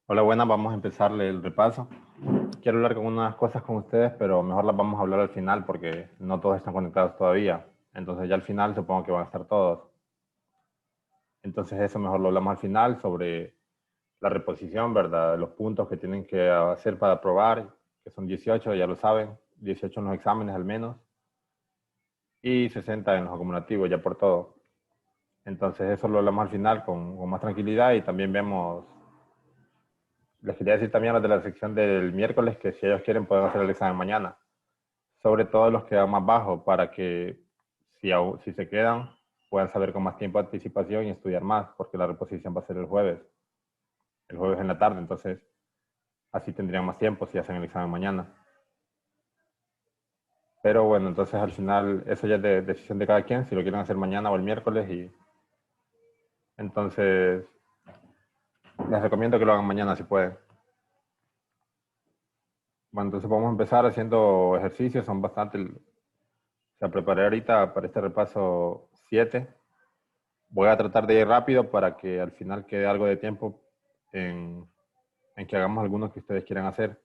Hola, buenas, vamos a empezarle el repaso. Quiero hablar con unas cosas con ustedes, pero mejor las vamos a hablar al final porque no todos están conectados todavía. Entonces ya al final supongo que van a estar todos. Entonces eso mejor lo hablamos al final sobre la reposición, ¿verdad? Los puntos que tienen que hacer para aprobar, que son 18, ya lo saben, 18 en los exámenes al menos, y 60 en los acumulativos, ya por todo. Entonces eso lo hablamos al final con más tranquilidad y también vemos. Les quería decir también a los de la sección del miércoles que si ellos quieren pueden hacer el examen mañana. Sobre todo los que van más bajo para que si se quedan puedan saber con más tiempo de anticipación y estudiar más, porque la reposición va a ser el jueves en la tarde, entonces así tendrían más tiempo si hacen el examen mañana. Pero bueno, entonces al final eso ya es de decisión de cada quien, si lo quieren hacer mañana o el miércoles, y entonces les recomiendo que lo hagan mañana si pueden. Bueno, entonces vamos a empezar haciendo ejercicios, son bastante. O sea, preparé ahorita para este repaso 7. Voy a tratar de ir rápido para que al final quede algo de tiempo en, en que hagamos algunos que ustedes quieran hacer,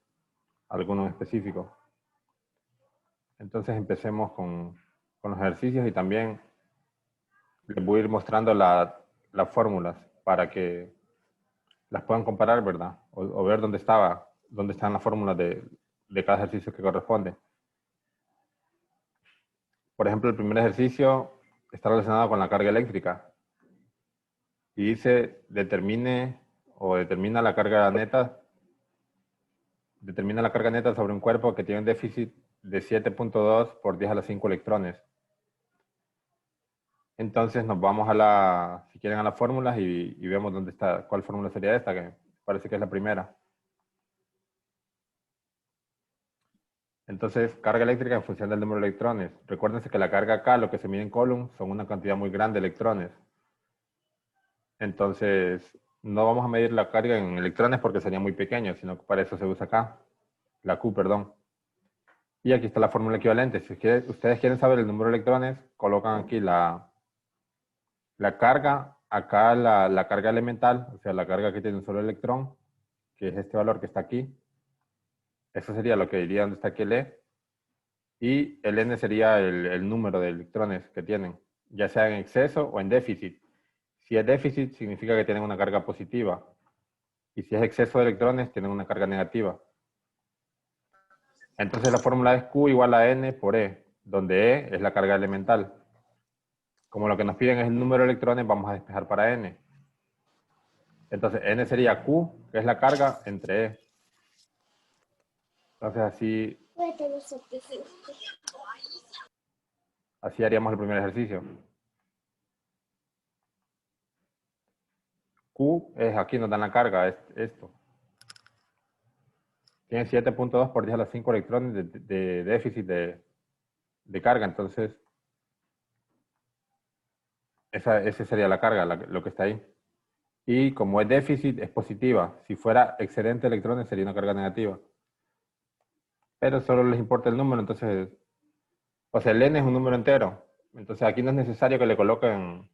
algunos específicos. Entonces empecemos con los ejercicios y también les voy a ir mostrando las fórmulas para que las puedan comparar, ¿verdad? O ver dónde están las fórmulas de cada ejercicio que corresponde. Por ejemplo, el primer ejercicio está relacionado con la carga eléctrica y dice determina la carga neta sobre un cuerpo que tiene un déficit de 7.2 por 10 a la 5 electrones. Entonces nos vamos si quieren, a las fórmulas y vemos dónde está, cuál fórmula sería esta, que parece que es la primera. Entonces, carga eléctrica en función del número de electrones. Recuérdense que la carga acá, lo que se mide en Coulomb, son una cantidad muy grande de electrones. Entonces, no vamos a medir la carga en electrones porque sería muy pequeño, sino que para eso se usa acá, la Q, perdón. Y aquí está la fórmula equivalente. Si ustedes quieren saber el número de electrones, colocan aquí la carga, acá la carga elemental, o sea, la carga que tiene un solo electrón, que es este valor que está aquí. Eso sería lo que diría donde está aquí el E. Y el N sería el número de electrones que tienen, ya sea en exceso o en déficit. Si es déficit, significa que tienen una carga positiva. Y si es exceso de electrones, tienen una carga negativa. Entonces la fórmula es Q igual a N por E, donde E es la carga elemental. Como lo que nos piden es el número de electrones, vamos a despejar para N. Entonces N sería Q, que es la carga, entre E. Entonces así haríamos el primer ejercicio. Q es aquí nos dan la carga, es esto. Tiene 7.2 por 10 a la 5 electrones de déficit de carga. Entonces, esa sería la carga, lo que está ahí. Y como es déficit, es positiva. Si fuera excedente de electrones, sería una carga negativa. Pero solo les importa el número, entonces, o sea, el n es un número entero. Entonces aquí no es necesario que le coloquen,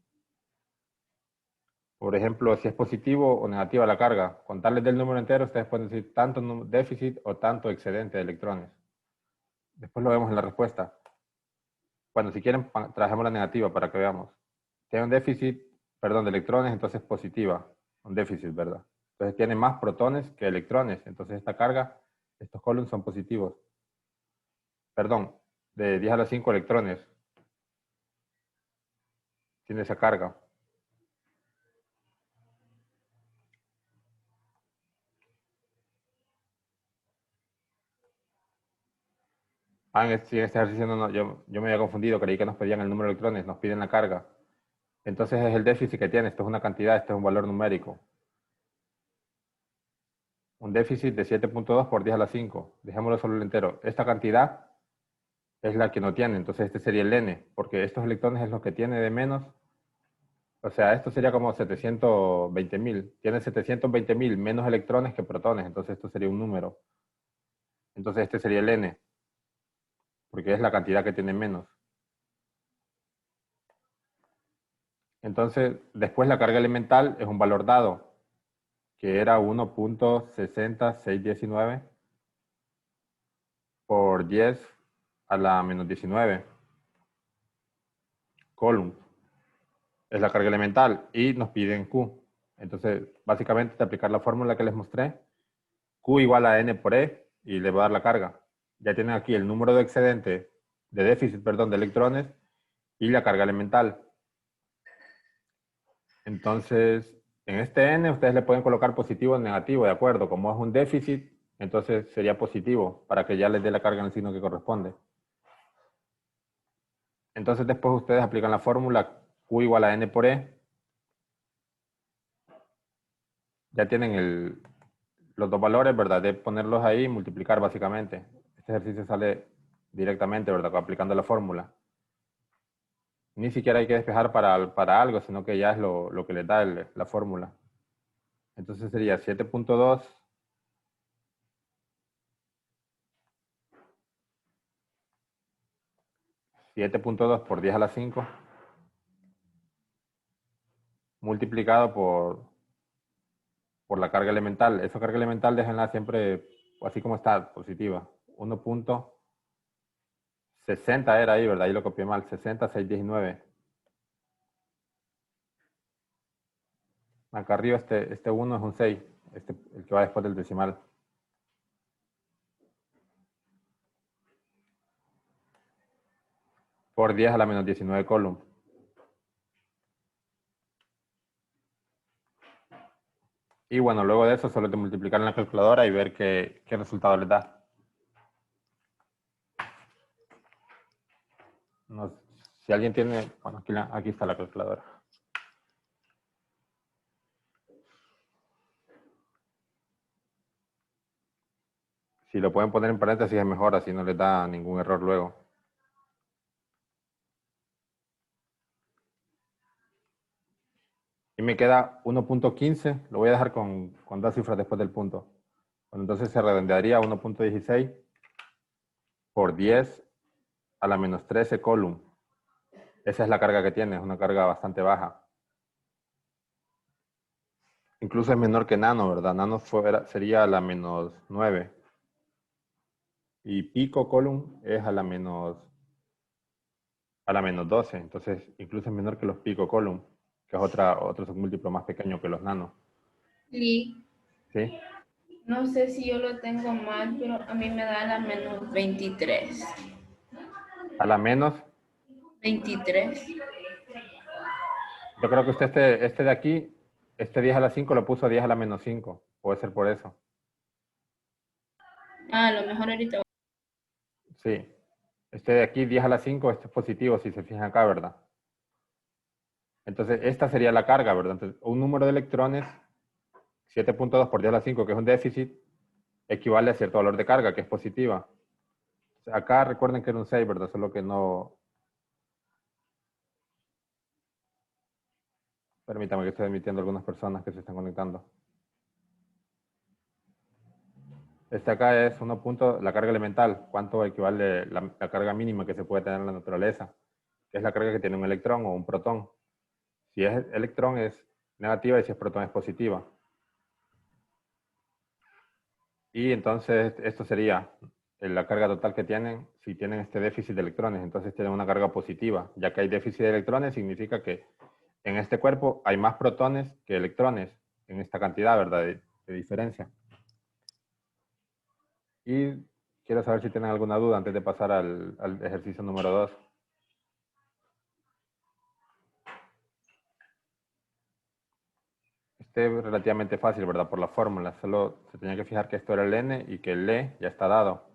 por ejemplo, si es positivo o negativa la carga. Con darles del número entero, ustedes pueden decir tanto déficit o tanto excedente de electrones. Después lo vemos en la respuesta. Bueno, si quieren, trabajemos la negativa para que veamos. Tiene un déficit, perdón, de electrones, entonces positiva. Un déficit, ¿verdad? Entonces tiene más protones que electrones. Entonces esta carga, estos coulombs son positivos. Perdón, de 10 a la 5 electrones. Tiene esa carga. En este ejercicio yo me había confundido, creí que nos pedían el número de electrones, nos piden la carga. Entonces es el déficit que tiene, esto es una cantidad, esto es un valor numérico. Un déficit de 7.2 por 10 a la 5. Dejémoslo solo el entero. Esta cantidad es la que no tiene, entonces este sería el n, porque estos electrones es lo que tiene de menos. O sea, esto sería como 720.000. Tiene 720.000 menos electrones que protones, entonces esto sería un número. Entonces este sería el n, porque es la cantidad que tiene menos. Entonces, después la carga elemental es un valor dado, que era 1.60619 por 10 a la menos 19 coulombs. Es la carga elemental y nos piden Q. Entonces, básicamente, de aplicar la fórmula que les mostré, Q igual a N por E y le voy a dar la carga. Ya tienen aquí el número de excedente, de déficit, perdón, de electrones y la carga elemental. Entonces, en este N ustedes le pueden colocar positivo o negativo, ¿de acuerdo? Como es un déficit, entonces sería positivo para que ya les dé la carga en el signo que corresponde. Entonces después ustedes aplican la fórmula Q igual a N por E. Ya tienen los dos valores, ¿verdad? De ponerlos ahí y multiplicar básicamente. Este ejercicio sale directamente, ¿verdad? Aplicando la fórmula. Ni siquiera hay que despejar para algo, sino que ya es lo que les da la fórmula. Entonces sería 7.2 7.2 por 10 a la 5 multiplicado por la carga elemental. Esa carga elemental déjenla siempre así como está, positiva. 1.60 era ahí, ¿verdad? Ahí lo copié mal. 60,619. Acá arriba este 1 es un 6, el que va después del decimal. Por 10 a la menos 19 coulombs. Y bueno, luego de eso solo te multiplicar en la calculadora y ver qué resultado les da. Si alguien tiene, bueno, aquí está la calculadora. Si lo pueden poner en paréntesis es mejor, así no les da ningún error luego. Y me queda 1.15, lo voy a dejar con 2 cifras después del punto. Bueno, entonces se redondearía 1.16 por 10 a la menos 13 coulombs. Esa es la carga que tiene, es una carga bastante baja. Incluso es menor que nano, ¿verdad? Nano sería a la menos 9. Y pico coulomb es a la menos 12. Entonces, incluso es menor que los pico coulomb, que es otro submúltiplo más pequeño que los nanos. Lee, ¿Sí? no sé si yo lo tengo mal, pero a mí me da la menos 23. A la menos, 23. yo creo que usted este de aquí, este 10 a la 5 lo puso a 10 a la menos 5. Puede ser por eso. A lo mejor ahorita. Sí. Este de aquí, 10 a la 5, este es positivo, si se fijan acá, ¿verdad? Entonces, esta sería la carga, ¿verdad? Entonces, un número de electrones, 7.2 por 10 a la 5, que es un déficit, equivale a cierto valor de carga, que es positiva. Acá recuerden que era un 6, ¿verdad? Solo que no... Permítame que estoy emitiendo algunas personas que se están conectando. Este acá es 1 punto, la carga elemental. ¿Cuánto equivale la carga mínima que se puede tener en la naturaleza? Que es la carga que tiene un electrón o un protón. Si es electrón es negativa y si es protón es positiva. Y entonces esto sería la carga total que tienen si tienen este déficit de electrones. Entonces tienen una carga positiva. Ya que hay déficit de electrones significa que en este cuerpo hay más protones que electrones en esta cantidad, ¿verdad? De diferencia. Y quiero saber si tienen alguna duda antes de pasar al ejercicio número 2. Este es relativamente fácil, ¿verdad? Por la fórmula. Solo se tenía que fijar que esto era el n y que el e ya está dado.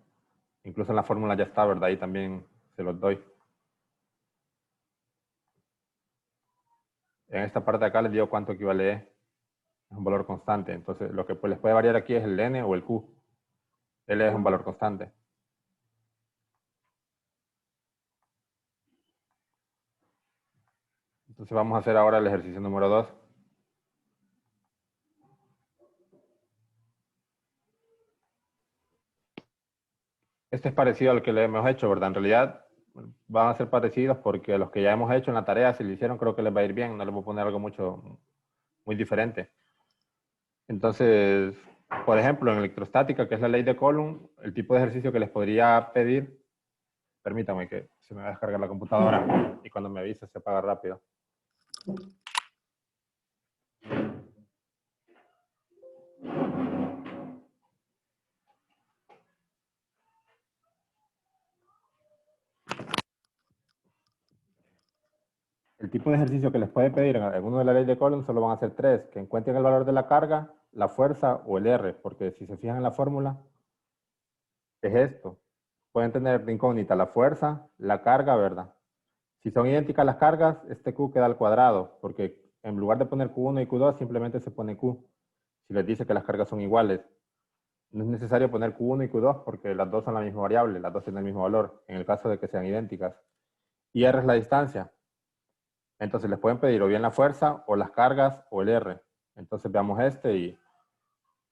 Incluso en la fórmula ya está, ¿verdad? Ahí también se los doy. En esta parte de acá les digo cuánto equivale e. Es un valor constante. Entonces, lo que les puede variar aquí es el n o el q. L es un valor constante. Entonces, vamos a hacer ahora el ejercicio número 2. Este es parecido al que le hemos hecho, ¿verdad? En realidad, van a ser parecidos porque los que ya hemos hecho en la tarea, si lo hicieron, creo que les va a ir bien. No les voy a poner algo muy diferente. Entonces, por ejemplo, en electrostática, que es la ley de Coulomb, el tipo de ejercicio que les podría pedir, permítame que se me va a descargar la computadora y cuando me avise se apaga rápido. El tipo de ejercicio que les puede pedir en alguno de la ley de Coulomb solo van a ser 3, que encuentren el valor de la carga, la fuerza o el R, porque si se fijan en la fórmula, es esto. Pueden tener de incógnita la fuerza, la carga, ¿verdad? Si son idénticas las cargas, este Q queda al cuadrado, porque en lugar de poner Q1 y Q2, simplemente se pone Q. Si les dice que las cargas son iguales. No es necesario poner Q1 y Q2 porque las dos son la misma variable, las dos tienen el mismo valor, en el caso de que sean idénticas. Y R es la distancia. Entonces les pueden pedir o bien la fuerza, o las cargas, o el R. Entonces veamos este y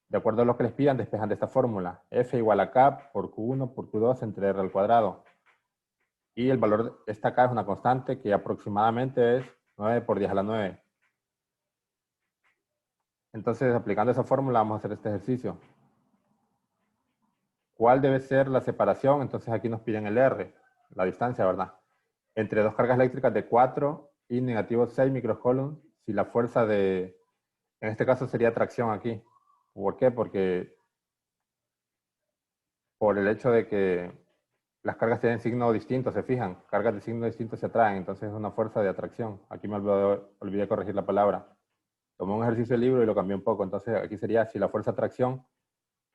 de acuerdo a lo que les pidan, despejan de esta fórmula. F igual a K por Q1 por Q2 entre R al cuadrado. Y el valor, esta K es una constante que aproximadamente es 9 por 10 a la 9. Entonces, aplicando esa fórmula, vamos a hacer este ejercicio. ¿Cuál debe ser la separación? Entonces aquí nos piden el R, la distancia, ¿verdad? Entre dos cargas eléctricas de 4 y negativo 6 microcoulombs, si la fuerza de, en este caso sería tracción aquí. ¿Por qué? Porque por el hecho de que las cargas tienen signo distinto, se fijan, cargas de signo distinto se atraen, entonces es una fuerza de atracción. Aquí me olvidé corregir la palabra. Tomé un ejercicio del libro y lo cambié un poco, entonces aquí sería si la fuerza de atracción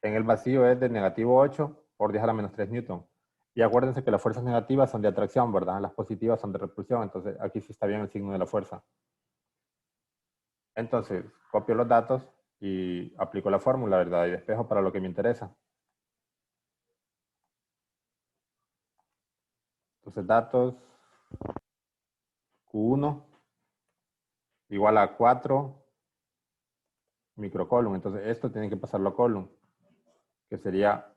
en el vacío es de negativo 8 por 10 a la menos 3 newton. Y acuérdense que las fuerzas negativas son de atracción, ¿verdad? Las positivas son de repulsión, entonces aquí sí está bien el signo de la fuerza. Entonces, copio los datos y aplico la fórmula, ¿verdad? Y despejo para lo que me interesa. Entonces, datos Q1 igual a 4 microcoulomb. Entonces, esto tiene que pasarlo a coulomb, que sería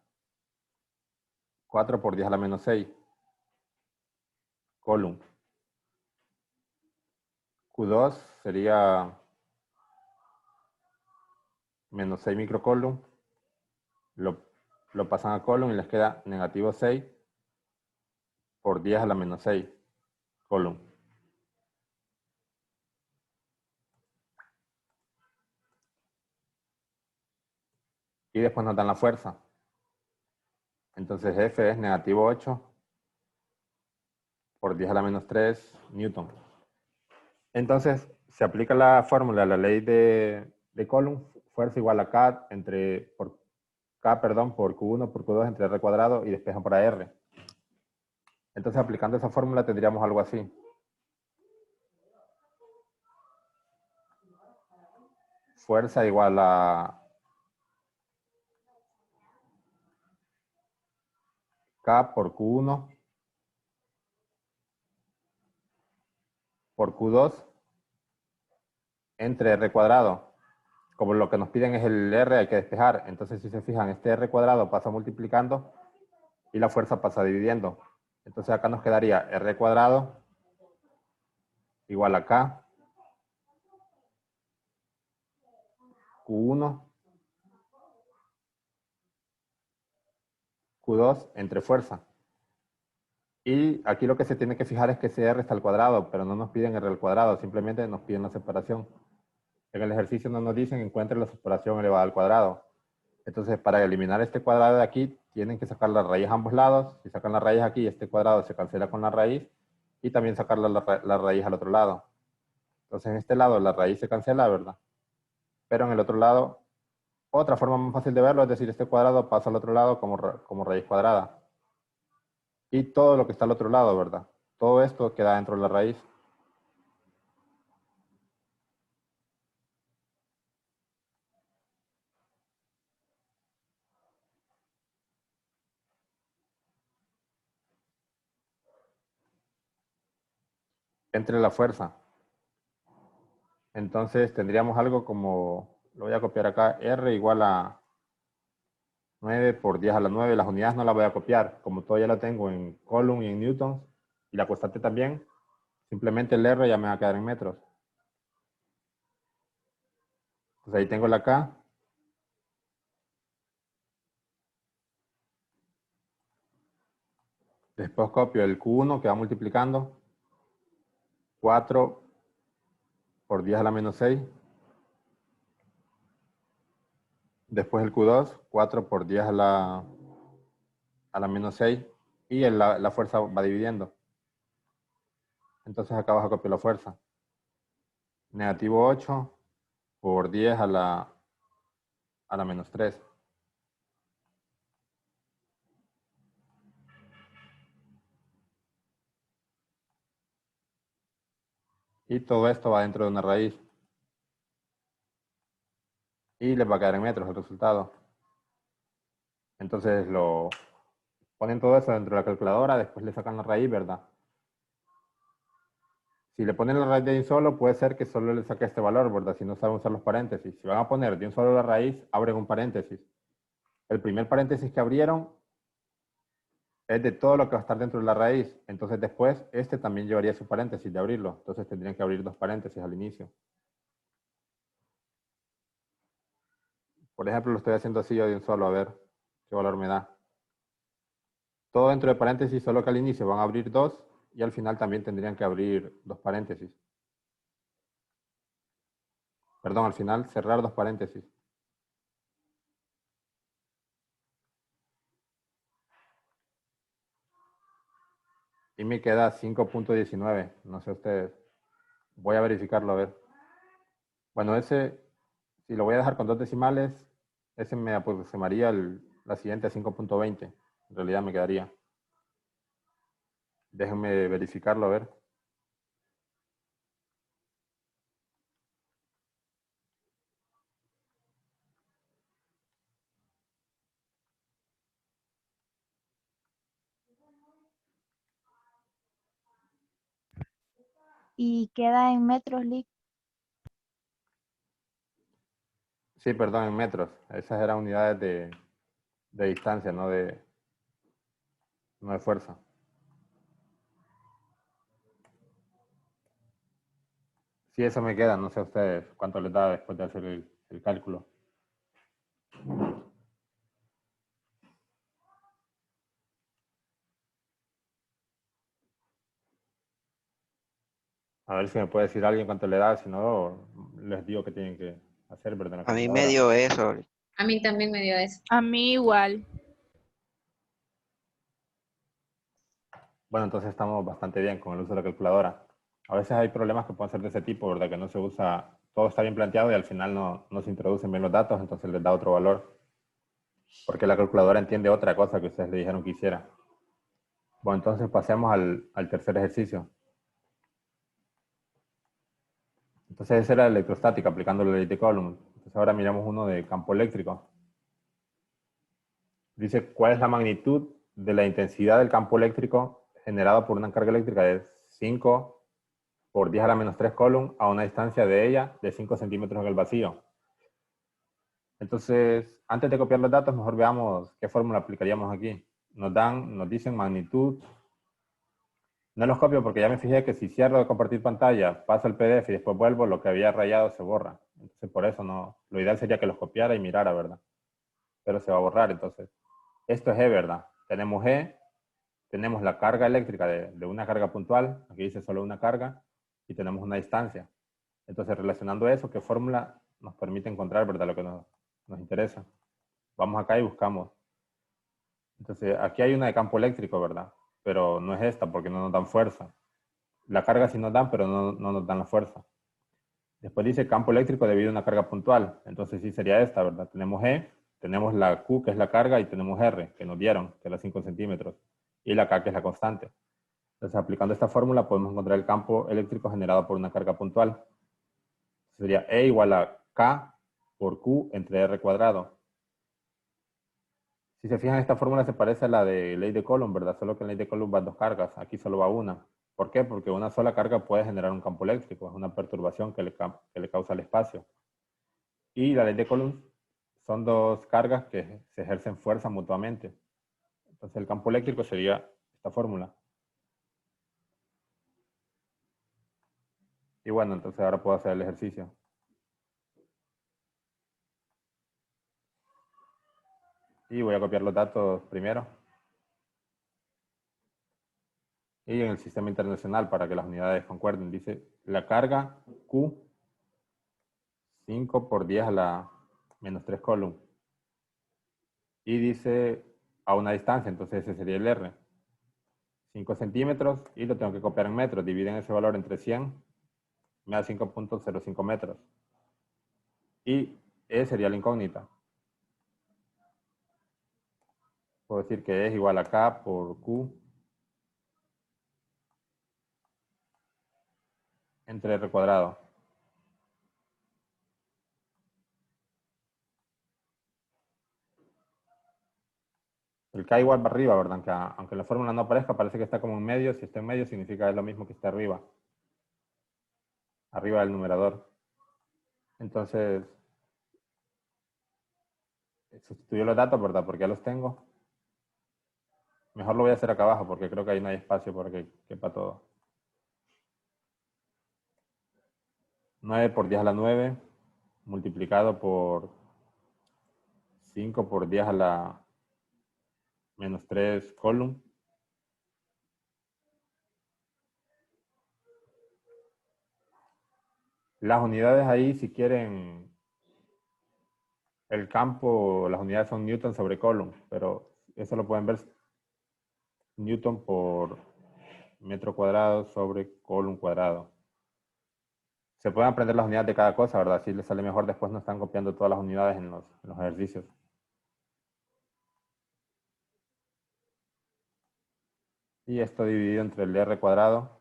4 por 10 a la menos 6 coulomb. Q2 sería menos 6 microcoulomb. Lo pasan a coulomb y les queda negativo 6 por 10 a la menos 6 coulomb. Y después nos dan la fuerza. Entonces F es negativo 8 por 10 a la menos 3 newton. Entonces se aplica la fórmula, la ley de Coulomb, fuerza igual a K por Q1 por Q2 entre R cuadrado y despejan para R. Entonces aplicando esa fórmula tendríamos algo así. Fuerza igual a K por Q1 por Q2 entre R cuadrado. Como lo que nos piden es el R, hay que despejar. Entonces, si se fijan, este R cuadrado pasa multiplicando y la fuerza pasa dividiendo. Entonces, acá nos quedaría R cuadrado igual a K Q1 Q2 entre fuerza. Y aquí lo que se tiene que fijar es que ese R está al cuadrado, pero no nos piden R al cuadrado, simplemente nos piden la separación. En el ejercicio no nos dicen encuentre la separación elevada al cuadrado. Entonces, para eliminar este cuadrado de aquí, tienen que sacar la raíz a ambos lados. Si sacan la raíz aquí, este cuadrado se cancela con la raíz. Y también sacar la raíz al otro lado. Entonces, en este lado la raíz se cancela, ¿verdad? Pero en el otro lado, otra forma más fácil de verlo es decir, este cuadrado pasa al otro lado como raíz cuadrada. Y todo lo que está al otro lado, ¿verdad? Todo esto queda dentro de la raíz. Entre la fuerza. Entonces tendríamos algo como, lo voy a copiar acá, R igual a 9 por 10 a la 9. Las unidades no las voy a copiar, como todo ya lo tengo en Coulomb y en newtons, y la constante también, simplemente el R ya me va a quedar en metros. Entonces ahí tengo la K. Después copio el Q1 que va multiplicando, 4 por 10 a la menos 6. Después el Q2, 4 por 10 a la menos 6. Y la fuerza va dividiendo. Entonces acá abajo copio la fuerza. Negativo 8 por 10 a la menos 3. Y todo esto va dentro de una raíz. Y les va a quedar en metros el resultado. Entonces lo ponen todo eso dentro de la calculadora, después le sacan la raíz, ¿verdad? Si le ponen la raíz de un solo, puede ser que solo le saque este valor, ¿verdad? Si no saben usar los paréntesis. Si van a poner de un solo la raíz, abren un paréntesis. El primer paréntesis que abrieron es de todo lo que va a estar dentro de la raíz. Entonces después, este también llevaría su paréntesis de abrirlo. Entonces tendrían que abrir dos paréntesis al inicio. Por ejemplo, lo estoy haciendo así yo de un solo, a ver qué valor me da. Todo dentro de paréntesis, solo que al inicio van a abrir dos y al final también tendrían que abrir dos paréntesis. Perdón, al final cerrar dos paréntesis. Y me queda 5.19. No sé ustedes. Voy a verificarlo a ver. Bueno, ese, si lo voy a dejar con dos decimales, ese me aproximaría la siguiente a 5.20. En realidad me quedaría. Déjenme verificarlo a ver. Y queda en metros líquidos. Sí, perdón, en metros. Esas eran unidades de distancia, no de fuerza. Sí, eso me queda. No sé a ustedes cuánto les da después de hacer el cálculo. A ver si me puede decir alguien cuánto le da, si no, les digo que tienen que hacer, ¿verdad? En la A mí me calculadora. dio eso. A mí también me dio eso. A mí igual. Bueno, entonces estamos bastante bien con el uso de la calculadora. A veces hay problemas que pueden ser de ese tipo, ¿verdad? Que no se usa, todo está bien planteado y al final no se introducen bien los datos, entonces les da otro valor. Porque la calculadora entiende otra cosa que ustedes le dijeron que hiciera. Bueno, entonces pasemos al tercer ejercicio. Entonces ese era la electrostática, aplicando la ley de Coulomb. Entonces ahora miramos uno de campo eléctrico. Dice, ¿cuál es la magnitud de la intensidad del campo eléctrico generado por una carga eléctrica de 5 por 10 a la menos 3 coulomb a una distancia de ella de 5 centímetros en el vacío. Entonces, antes de copiar los datos, mejor veamos qué fórmula aplicaríamos aquí. Nos dicen magnitud. No los copio porque ya me fijé que si cierro de compartir pantalla, paso el PDF y después vuelvo, lo que había rayado se borra. Entonces, por eso no. Lo ideal sería que los copiara y mirara, ¿verdad? Pero se va a borrar, entonces. Esto es E, ¿verdad? Tenemos E, tenemos la carga eléctrica de una carga puntual, aquí dice solo una carga, y tenemos una distancia. Entonces, relacionando eso, ¿qué fórmula nos permite encontrar, ¿verdad? Lo que nos interesa. Vamos acá y buscamos. Entonces, aquí hay una de campo eléctrico, ¿verdad? Pero no es esta porque no nos dan fuerza. La carga sí nos dan, pero no nos dan la fuerza. Después dice campo eléctrico debido a una carga puntual. Entonces sí sería esta, ¿verdad? Tenemos E, tenemos la Q, que es la carga, y tenemos R, que nos dieron, que es la 5 centímetros. Y la K, que es la constante. Entonces, aplicando esta fórmula, podemos encontrar el campo eléctrico generado por una carga puntual. Sería E igual a K por Q entre R cuadrado. Si se fijan, esta fórmula se parece a la de ley de Coulomb, ¿verdad? Solo que en ley de Coulomb van dos cargas. Aquí solo va una. ¿Por qué? Porque una sola carga puede generar un campo eléctrico. Es una perturbación que le causa al espacio. Y la ley de Coulomb son dos cargas que se ejercen fuerza mutuamente. Entonces el campo eléctrico sería esta fórmula. Y bueno, entonces ahora puedo hacer el ejercicio. Y voy a copiar los datos primero. Y en el sistema internacional para que las unidades concuerden. Dice la carga Q 5 por 10 a la menos 3 coulomb. Y dice a una distancia, entonces ese sería el R. 5 centímetros y lo tengo que copiar en metros. Dividen ese valor entre 100, me da 5.05 metros. Y E sería la incógnita. Puedo decir que es igual a K por Q entre R cuadrado. El K igual va arriba, ¿verdad? Aunque la fórmula no aparezca, parece que está como en medio. Si está en medio, significa que es lo mismo que está arriba. Arriba del numerador. Entonces, sustituyo los datos, ¿verdad? Porque ya los tengo. Mejor lo voy a hacer acá abajo porque creo que ahí no hay espacio para que quepa todo. 9 por 10 a la 9 multiplicado por 5 por 10 a la menos 3 coulomb. Las unidades ahí, si quieren, el campo, las unidades son newton sobre coulomb, pero eso lo pueden ver newton por metro cuadrado sobre coulomb cuadrado. Se pueden aprender las unidades de cada cosa, ¿verdad? Si les sale mejor, después no están copiando todas las unidades en los ejercicios. Y esto dividido entre el R cuadrado.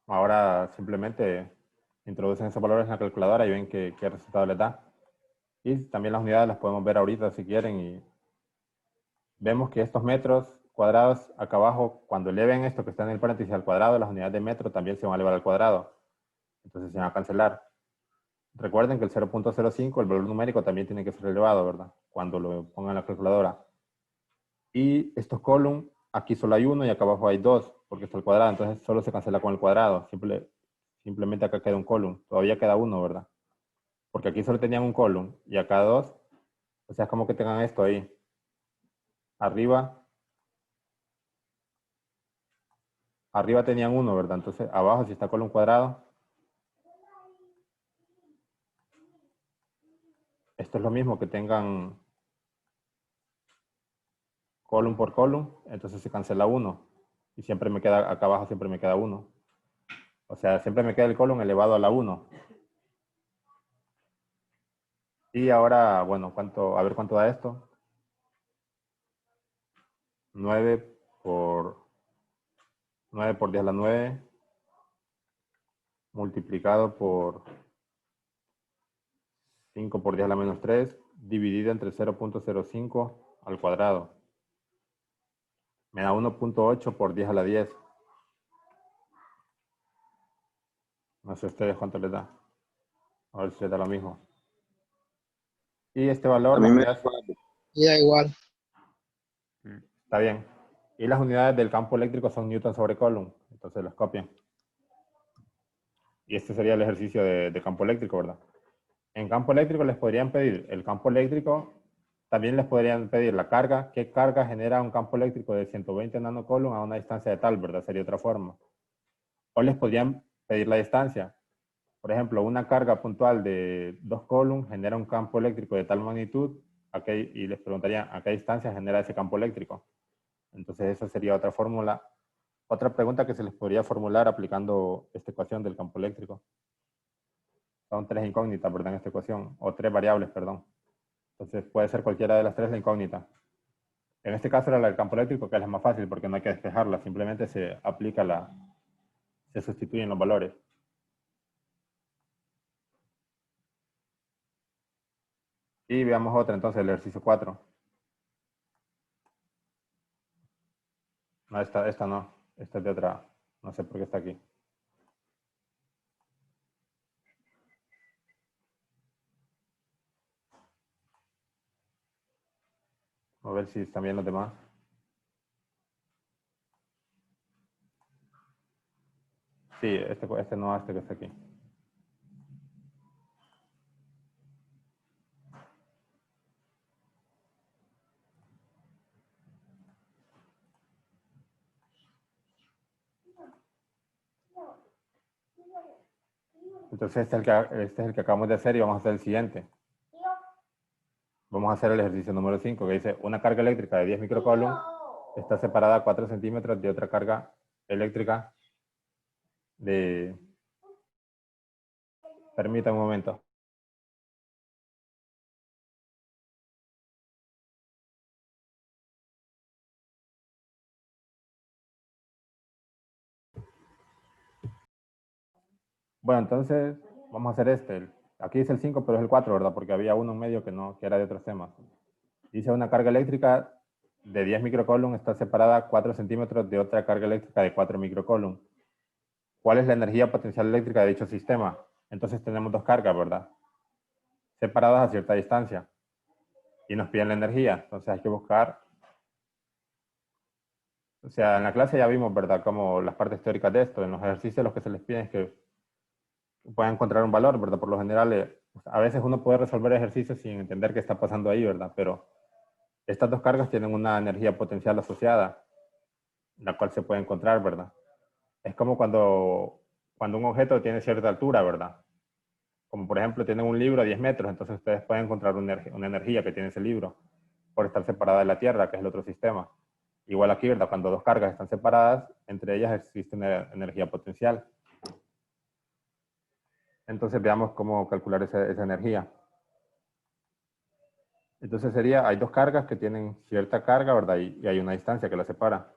Ahora simplemente introducen esos valores en la calculadora y ven qué resultado les da. Y también las unidades las podemos ver ahorita si quieren. Y vemos que estos metros cuadrados acá abajo, cuando eleven esto que está en el paréntesis al cuadrado, las unidades de metro también se van a elevar al cuadrado. Entonces se van a cancelar. Recuerden que el 0.05, el valor numérico, también tiene que ser elevado, ¿verdad? Cuando lo pongan en la calculadora. Y estos column, aquí solo hay uno y acá abajo hay dos, porque está al cuadrado. Entonces solo se cancela con el cuadrado. Simplemente acá queda un column. Todavía queda uno, ¿verdad? Porque aquí solo tenían un column y acá dos. O sea, es como que tengan esto ahí. Arriba tenían uno, ¿verdad? Entonces abajo, si está column cuadrado, esto es lo mismo que tengan column por column, entonces se cancela uno. Y siempre me queda, acá abajo siempre me queda uno. O sea, siempre me queda el column elevado a la 1. Y ahora, bueno, a ver cuánto da esto. 9 por 9 por 10 a la 9 multiplicado por 5 por 10 a la menos 3 dividido entre 0.05 al cuadrado. Me da 1.8 por 10 a la 10. No sé ustedes cuánto les da. A ver si les da lo mismo. Y este valor, A mí las me da unidades, igual. Y da igual. está bien. Y las unidades del campo eléctrico son newton sobre coulomb. Entonces los copian. Y este sería el ejercicio de campo eléctrico, ¿verdad? En campo eléctrico les podrían pedir el campo eléctrico, también les podrían pedir la carga, qué carga genera un campo eléctrico de 120 nanocoulomb a una distancia de tal, ¿verdad? Sería otra forma. O les podrían pedir la distancia. Por ejemplo, una carga puntual de 2 coulombs genera un campo eléctrico de tal magnitud, y les preguntarían a qué distancia genera ese campo eléctrico. Entonces esa sería otra fórmula, otra pregunta que se les podría formular aplicando esta ecuación del campo eléctrico. Son 3 incógnitas, ¿verdad? En esta ecuación, o 3 variables, perdón. Entonces puede ser cualquiera de las 3 la incógnita. En este caso era la del campo eléctrico, que es la más fácil porque no hay que despejarla, simplemente se aplica se sustituyen los valores. Y veamos otra entonces, el ejercicio 4. No, esta no, esta es de otra, no sé por qué está aquí. A ver si están bien los demás. Sí, este no, este que está aquí. Entonces este es el que acabamos de hacer y vamos a hacer el siguiente. Vamos a hacer el ejercicio número 5 que dice una carga eléctrica de 10 microcoulomb está separada a 4 centímetros de otra carga eléctrica de... Permítame un momento. Bueno, entonces vamos a hacer este. Aquí dice el 5, pero es el 4, ¿verdad? Porque había uno en medio que era de otros temas. Dice una carga eléctrica de 10 microcoulomb está separada a 4 centímetros de otra carga eléctrica de 4 microcoulomb. ¿Cuál es la energía potencial eléctrica de dicho sistema? Entonces tenemos dos cargas, ¿verdad? Separadas a cierta distancia. Y nos piden la energía. Entonces hay que buscar... O sea, en la clase ya vimos, ¿verdad? Como las partes teóricas de esto. En los ejercicios lo que se les pide es que puedan encontrar un valor, ¿verdad? Por lo general, a veces uno puede resolver ejercicios sin entender qué está pasando ahí, ¿verdad? Pero estas dos cargas tienen una energía potencial asociada, la cual se puede encontrar, ¿verdad? Es como cuando un objeto tiene cierta altura, ¿verdad? Como por ejemplo tienen un libro a 10 metros, entonces ustedes pueden encontrar una energía que tiene ese libro por estar separada de la Tierra, que es el otro sistema. Igual aquí, ¿verdad? Cuando dos cargas están separadas, entre ellas existe una energía potencial. Entonces veamos cómo calcular esa energía. Entonces hay dos cargas que tienen cierta carga, ¿verdad? Y hay una distancia que las separa.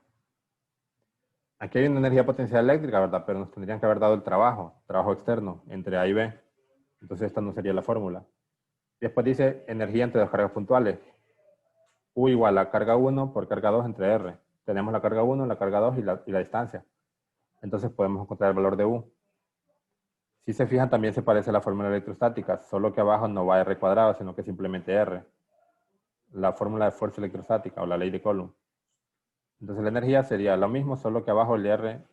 Aquí hay una energía potencial eléctrica, ¿verdad? Pero nos tendrían que haber dado el trabajo externo, entre A y B. Entonces esta no sería la fórmula. Después dice energía entre dos cargas puntuales. U igual a carga 1 por carga 2 entre R. Tenemos la carga 1, la carga 2 y la distancia. Entonces podemos encontrar el valor de U. Si se fijan, también se parece a la fórmula electrostática, solo que abajo no va R cuadrado, sino que simplemente R. La fórmula de fuerza electrostática o la ley de Coulomb. Entonces la energía sería lo mismo, solo que abajo el R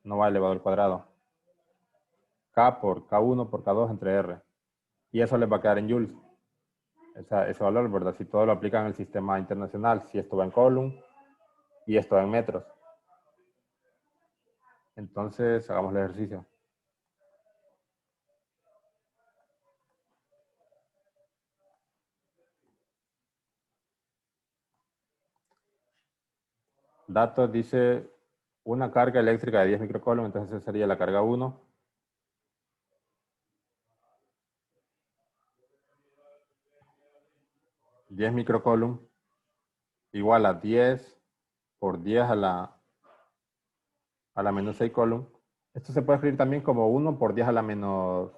no va elevado al cuadrado. K por K1 por K2 entre R. Y eso les va a quedar en joules. Ese valor, ¿verdad? Si todo lo aplican en el sistema internacional, si esto va en Coulomb y esto va en metros. Entonces, hagamos el ejercicio. Datos dice una carga eléctrica de 10 microcoulomb, entonces esa sería la carga 1. $10 microcoulomb igual a 10 por 10 a la a la menos 6 column. Esto se puede escribir también como 1 por 10 a la menos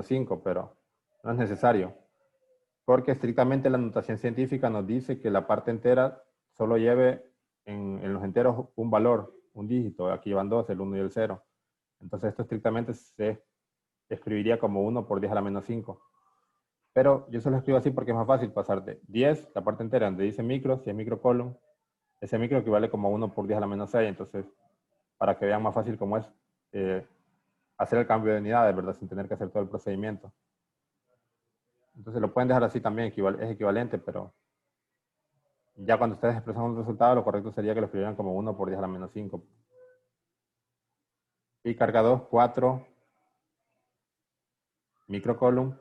5, pero no es necesario. Porque estrictamente la notación científica nos dice que la parte entera solo lleve en los enteros un valor, un dígito. Aquí van dos, el 1 y el 0. Entonces esto estrictamente se escribiría como 1 por 10 a la menos 5. Pero yo solo escribo así porque es más fácil pasar de 10, la parte entera donde dice micro, si es microcolumn, ese micro equivale como 1 por 10 a la menos 6. Entonces, para que vean más fácil cómo es hacer el cambio de unidades, ¿verdad? Sin tener que hacer todo el procedimiento. Entonces lo pueden dejar así también, es equivalente, pero ya cuando ustedes expresan un resultado, lo correcto sería que lo escribieran como 1 por 10 a la menos 5. Y carga 2, 4 microcolumn,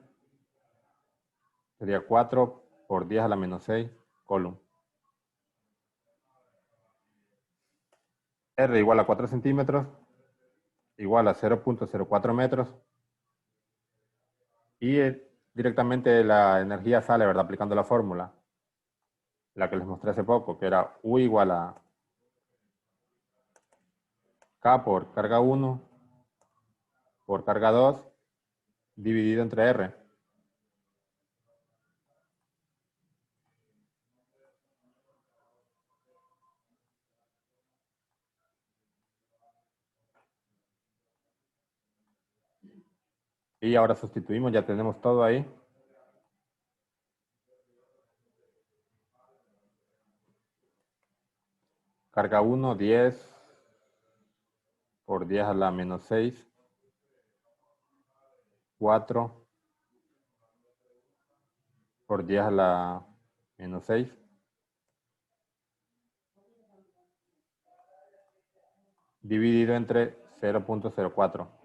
sería 4 por 10 a la menos 6 column. R igual a 4 centímetros, igual a 0.04 metros. Y directamente la energía sale, ¿verdad? Aplicando la fórmula, la que les mostré hace poco, que era U igual a K por carga 1 por carga 2 dividido entre R. Y ahora sustituimos, ya tenemos todo ahí. Carga 1, 10 por 10 a la menos 6. 4 por 10 a la menos 6. Dividido entre 0.04.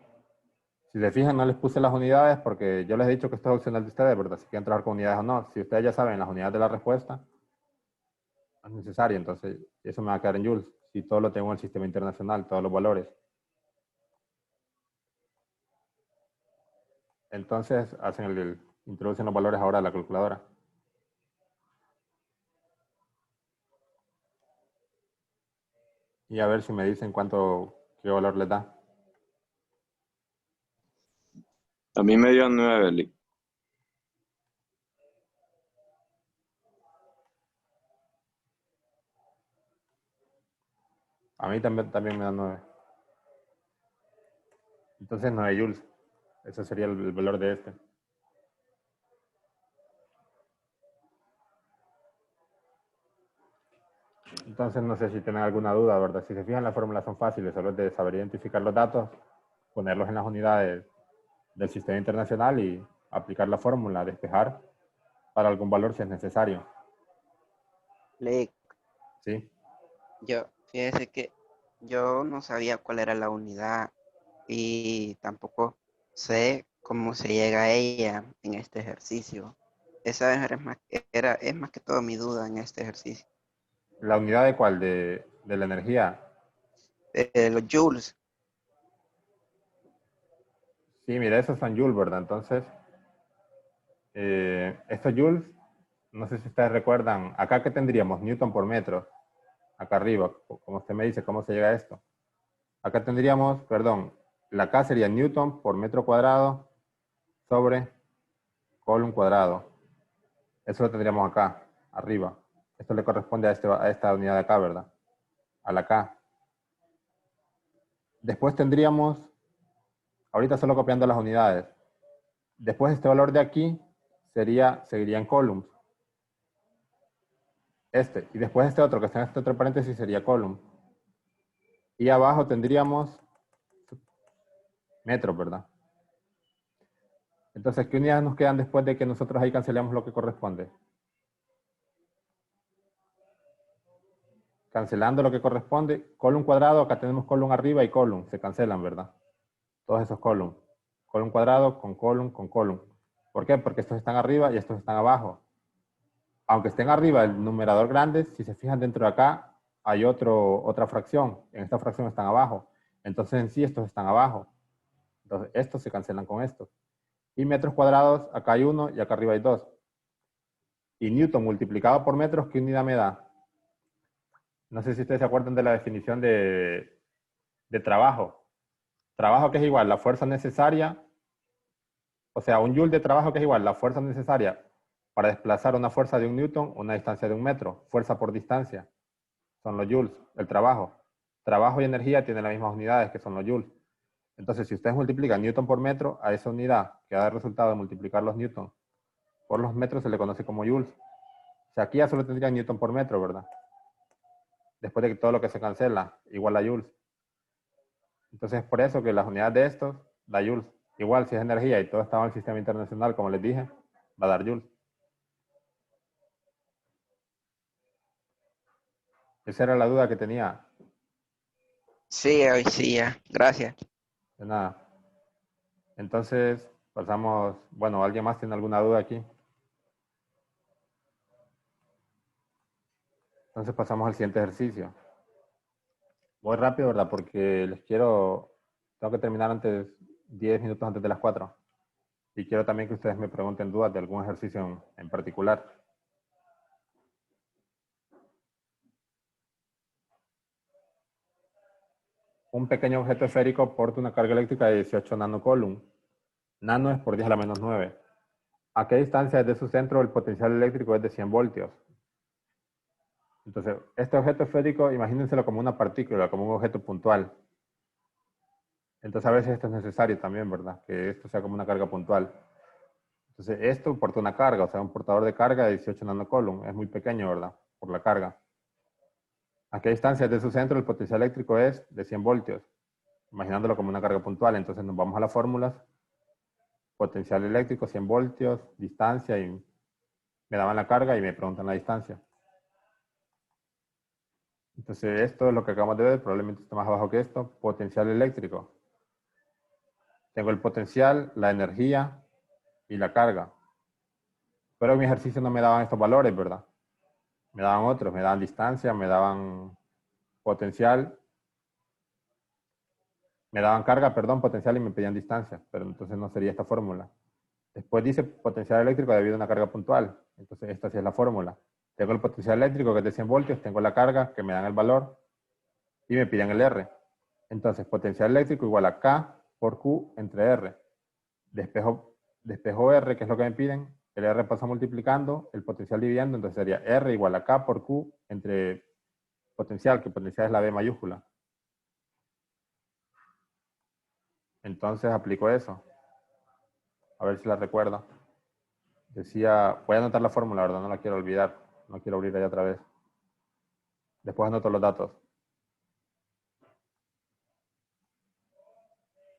Si se fijan, no les puse las unidades porque yo les he dicho que esto es opcional de ustedes, ¿verdad? Si quieren trabajar con unidades o no. Si ustedes ya saben las unidades de la respuesta, no es necesario. Entonces, eso me va a quedar en joules. Si todo lo tengo en el sistema internacional, todos los valores. Entonces, introducen los valores ahora a la calculadora. Y a ver si me dicen qué valor les da. A mí me dio 9, Lick. A mí también me da 9. Entonces 9 joules. Ese sería el valor de este. Entonces no sé si tienen alguna duda, ¿verdad? Si se fijan, las fórmulas son fáciles, solo es de saber identificar los datos, ponerlos en las unidades del sistema internacional y aplicar la fórmula, despejar para algún valor si es necesario. Lick, ¿Sí? fíjese que yo no sabía cuál era la unidad y tampoco sé cómo se llega a ella en este ejercicio. Esa es más que todo mi duda en este ejercicio. ¿La unidad de cuál? De la energía. Los joules. Sí, mira, esos son joules, ¿verdad? Entonces, estos joules, no sé si ustedes recuerdan, acá que tendríamos Newton por metro, acá arriba, como usted me dice, ¿cómo se llega a esto? Acá tendríamos, perdón, la K sería Newton por metro cuadrado sobre Coulomb cuadrado. Eso lo tendríamos acá, arriba. Esto le corresponde a esta unidad de acá, ¿verdad? A la K. Después tendríamos, ahorita solo copiando las unidades. Después este valor de aquí seguiría en coulombs. Y después este otro que está en este otro paréntesis sería coulomb. Y abajo tendríamos metros, ¿verdad? Entonces, ¿qué unidades nos quedan después de que nosotros ahí cancelemos lo que corresponde? Cancelando lo que corresponde, Coulomb cuadrado, acá tenemos Coulomb arriba y Coulomb, se cancelan, ¿verdad? Todos esos Coulomb. Coulomb cuadrado con Coulomb con Coulomb. ¿Por qué? Porque estos están arriba y estos están abajo. Aunque estén arriba el numerador grande, si se fijan dentro de acá, hay otra fracción. En esta fracción están abajo. Entonces en sí estos están abajo. Entonces estos se cancelan con estos. Y metros cuadrados, acá hay 1 y acá arriba hay 2. Y Newton multiplicado por metros, ¿qué unidad me da? No sé si ustedes se acuerdan de la definición de de trabajo. Trabajo que es igual la fuerza necesaria, o sea, un joule de trabajo que es igual la fuerza necesaria para desplazar una fuerza de 1 newton una distancia de 1 metro. Fuerza por distancia. Son los joules, el trabajo. Trabajo y energía tienen las mismas unidades que son los joules. Entonces, si ustedes multiplican newton por metro, a esa unidad que da el resultado de multiplicar los newton por los metros se le conoce como joules. O sea, aquí ya solo tendrían newton por metro, ¿verdad? Después de que todo lo que se cancela, igual a joules. Entonces, es por eso que las unidades de estos da joules. Igual, si es energía y todo estaba en el sistema internacional, como les dije, va a dar joules. Esa era la duda que tenía. Sí, hoy sí, ya. Gracias. De nada. Entonces, pasamos, bueno, ¿alguien más tiene alguna duda aquí? Entonces pasamos al siguiente ejercicio. Voy rápido, ¿verdad? Porque tengo que terminar 10 minutos antes de las 4. Y quiero también que ustedes me pregunten dudas de algún ejercicio en particular. Un pequeño objeto esférico porta una carga eléctrica de 18 nanocoulomb. Nano es por 10 a la menos 9. ¿A qué distancia desde su centro el potencial eléctrico es de 100 voltios? Entonces, este objeto esférico, imagínenselo como una partícula, como un objeto puntual. Entonces, a veces esto es necesario también, ¿verdad? Que esto sea como una carga puntual. Entonces, esto porta una carga, o sea, un portador de carga de 18 nanocoulomb. Es muy pequeño, ¿verdad? Por la carga. ¿A qué distancia desde su centro el potencial eléctrico es de 100 voltios? Imaginándolo como una carga puntual. Entonces, nos vamos a las fórmulas. Potencial eléctrico, 100 voltios, distancia, y me daban la carga y me preguntan la distancia. Entonces, esto es lo que acabamos de ver, probablemente está más abajo que esto. Potencial eléctrico. Tengo el potencial, la energía y la carga. Pero en mi ejercicio no me daban estos valores, ¿verdad? Me daban otros, me daban distancia, me daban potencial, me daban carga, perdón, potencial y me pedían distancia, pero entonces no sería esta fórmula. Después dice potencial eléctrico debido a una carga puntual. Entonces esta sí es la fórmula. Tengo el potencial eléctrico que es de 100 voltios, tengo la carga que me dan el valor y me piden el R. Entonces potencial eléctrico igual a K por Q entre R. Despejo R, que es lo que me piden. El R pasa multiplicando, el potencial dividiendo, entonces sería R igual a K por Q entre potencial, que potencial es la B mayúscula. Entonces aplico eso. A ver si la recuerdo. Decía, voy a anotar la fórmula, ¿verdad? No la quiero olvidar. No quiero abrir ahí otra vez. Después anoto los datos.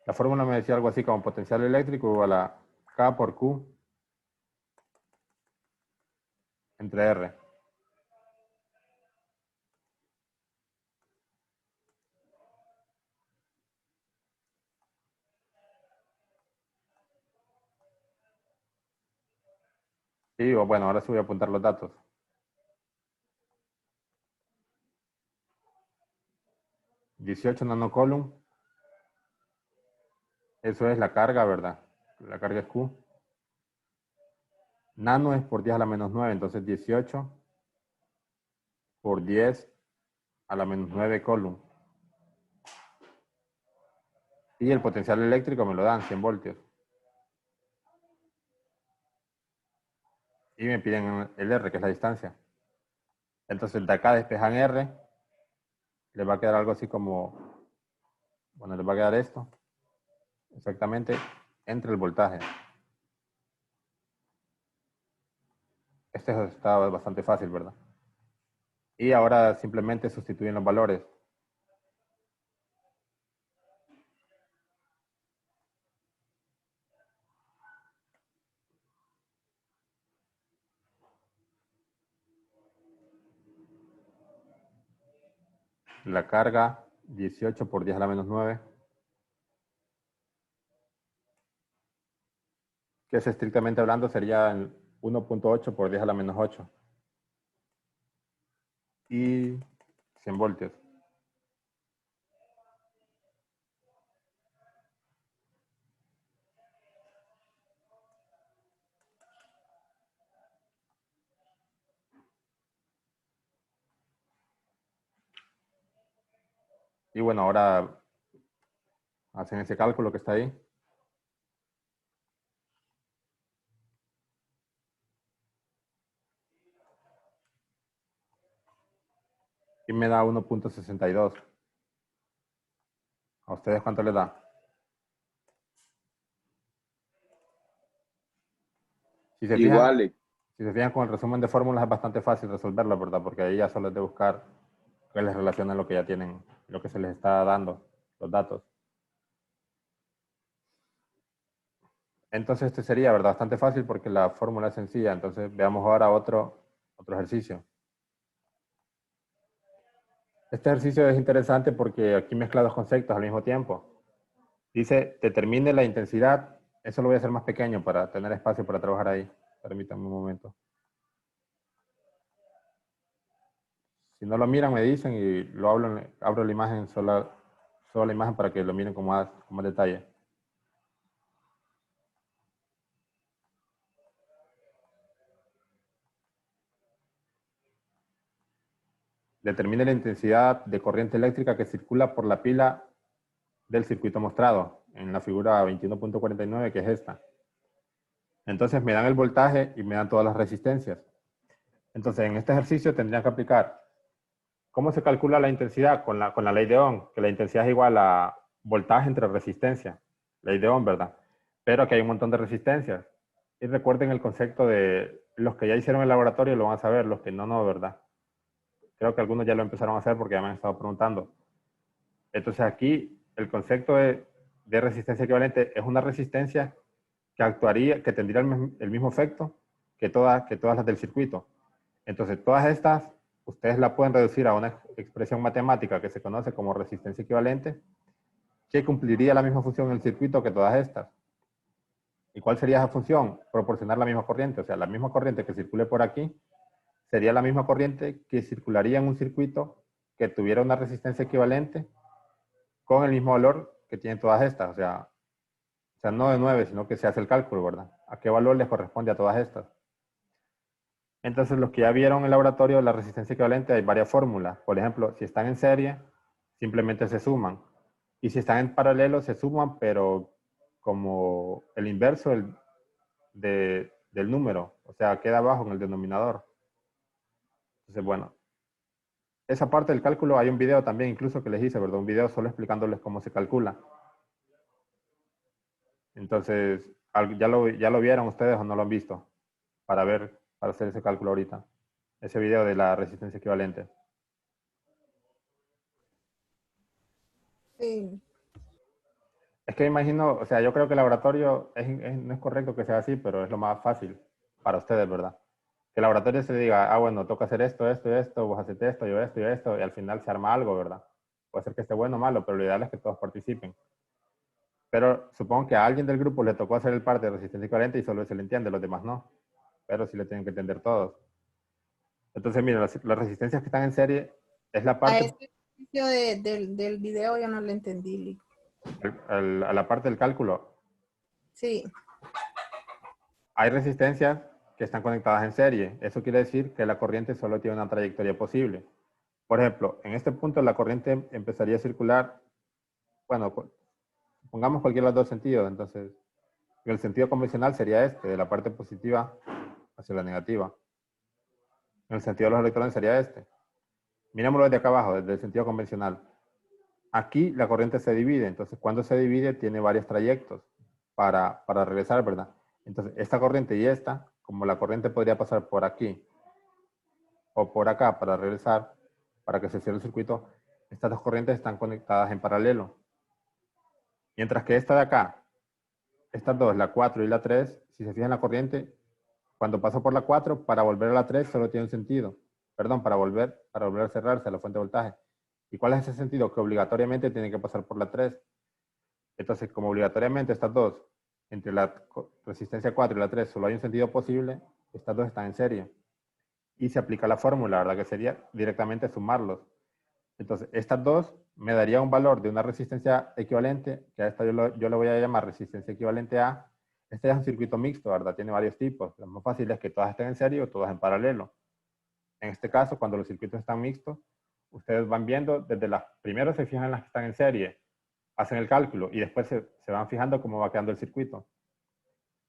La fórmula me decía algo así como potencial eléctrico igual a K por Q entre R. Y digo, bueno, ahora sí voy a apuntar los datos. $18 nanocoulomb. Eso es la carga, ¿verdad? La carga es Q. Nano es por 10 a la menos 9, entonces 18 por 10 a la menos 9 coulomb. Y el potencial eléctrico me lo dan, 100 voltios. Y me piden el R, que es la distancia. Entonces de acá despejan R. Les va a quedar algo así como, bueno, les va a quedar esto. Exactamente entre el voltaje. Este está bastante fácil, ¿verdad? Y ahora simplemente sustituyen los valores. La carga, 18 por 10 a la menos 9. Que es estrictamente hablando sería 1.8 por 10 a la menos 8. Y 100 voltios. Y bueno, ahora Hacen ese cálculo que está ahí. Y me da 1.62. ¿A ustedes cuánto les da? Si se fijan, Igual, si se fijan con el resumen de fórmulas es bastante fácil resolverlo, ¿verdad? Porque ahí ya solo es de buscar que les relacione lo que ya tienen, lo que se les está dando, los datos. Entonces este sería, ¿verdad? Bastante fácil porque la fórmula es sencilla. Entonces veamos ahora otro ejercicio. Este ejercicio es interesante porque aquí mezcla dos conceptos al mismo tiempo. Dice, determine la intensidad. Eso lo voy a hacer más pequeño para tener espacio para trabajar ahí. Permítanme un momento. Si no lo miran, me dicen y lo abro la imagen, solo la imagen para que lo miren con más detalle. Determine la intensidad de corriente eléctrica que circula por la pila del circuito mostrado en la figura 21.49, que es esta. Entonces me dan el voltaje y me dan todas las resistencias. Entonces en este ejercicio tendrían que aplicar cómo se calcula la intensidad con la ley de Ohm, que la intensidad es igual a voltaje entre resistencia. Ley de Ohm, ¿verdad? Pero aquí hay un montón de resistencias. Y recuerden el concepto de los que ya hicieron el laboratorio lo van a saber, los que no, no, ¿verdad? Creo que algunos ya lo empezaron a hacer porque ya me han estado preguntando. Entonces aquí el concepto de resistencia equivalente es una resistencia que actuaría, que tendría el mismo efecto que todas las del circuito. Entonces todas estas, ustedes la pueden reducir a una expresión matemática que se conoce como resistencia equivalente, que cumpliría la misma función en el circuito que todas estas. ¿Y cuál sería esa función? Proporcionar la misma corriente. O sea, la misma corriente que circule por aquí sería la misma corriente que circularía en un circuito que tuviera una resistencia equivalente con el mismo valor que tienen todas estas. O sea, no de 9, sino que se hace el cálculo, ¿verdad? ¿A qué valor les corresponde a todas estas? Entonces, los que ya vieron en el laboratorio la resistencia equivalente, hay varias fórmulas. Por ejemplo, si están en serie, simplemente se suman. Y si están en paralelo, se suman, pero como el inverso del número. O sea, queda abajo en el denominador. Entonces, bueno, esa parte del cálculo hay un video también, incluso que les hice, ¿verdad? Un video solo explicándoles cómo se calcula. Entonces, ¿ya lo vieron ustedes o no lo han visto? Para hacer ese cálculo ahorita. Ese video de la resistencia equivalente. Sí. Es que me imagino, o sea, yo creo que el laboratorio no es correcto que sea así, pero es lo más fácil para ustedes, ¿verdad? Que el laboratorio se diga, ah, bueno, toca hacer esto, esto y esto, vos haces esto, yo esto y esto, y al final se arma algo, ¿verdad? Puede ser que esté bueno o malo, pero lo ideal es que todos participen. Pero supongo que a alguien del grupo le tocó hacer el parte de resistencia equivalente y solo se le entiende, los demás no. Pero sí le tienen que entender todos. Entonces, miren, las resistencias que están en serie es la A parte, este ejercicio del video yo no lo entendí, Lick. a la parte del cálculo. Sí. Hay resistencias que están conectadas en serie. Eso quiere decir que la corriente solo tiene una trayectoria posible. Por ejemplo, en este punto la corriente empezaría a circular, bueno, pongamos cualquiera de los dos sentidos. Entonces, en el sentido convencional sería este, de la parte positiva hacia la negativa. En el sentido de los electrones sería este. Mirémoslo desde acá abajo, desde el sentido convencional. Aquí la corriente se divide, entonces cuando se divide tiene varios trayectos para regresar, ¿verdad? Entonces esta corriente y esta, como la corriente podría pasar por aquí o por acá para regresar, para que se cierre el circuito, estas dos corrientes están conectadas en paralelo. Mientras que esta de acá, estas dos, la 4 y la 3, si se fijan la corriente, cuando pasa por la 4, para volver a la 3 solo tiene un sentido. Perdón, para volver a cerrarse a la fuente de voltaje. ¿Y cuál es ese sentido? Que obligatoriamente tiene que pasar por la 3. Entonces, como obligatoriamente estas dos, entre la resistencia 4 y la 3, solo hay un sentido posible, estas dos están en serie. Y se aplica la fórmula, ¿verdad? Que sería directamente sumarlos. Entonces, estas dos me daría un valor de una resistencia equivalente, que a esta yo le voy a llamar resistencia equivalente a. Este es un circuito mixto, ¿verdad? Tiene varios tipos. Lo más fácil es que todas estén en serie o todas en paralelo. En este caso, cuando los circuitos están mixtos, ustedes van viendo desde las, primero se fijan en las que están en serie, hacen el cálculo y después se van fijando cómo va quedando el circuito.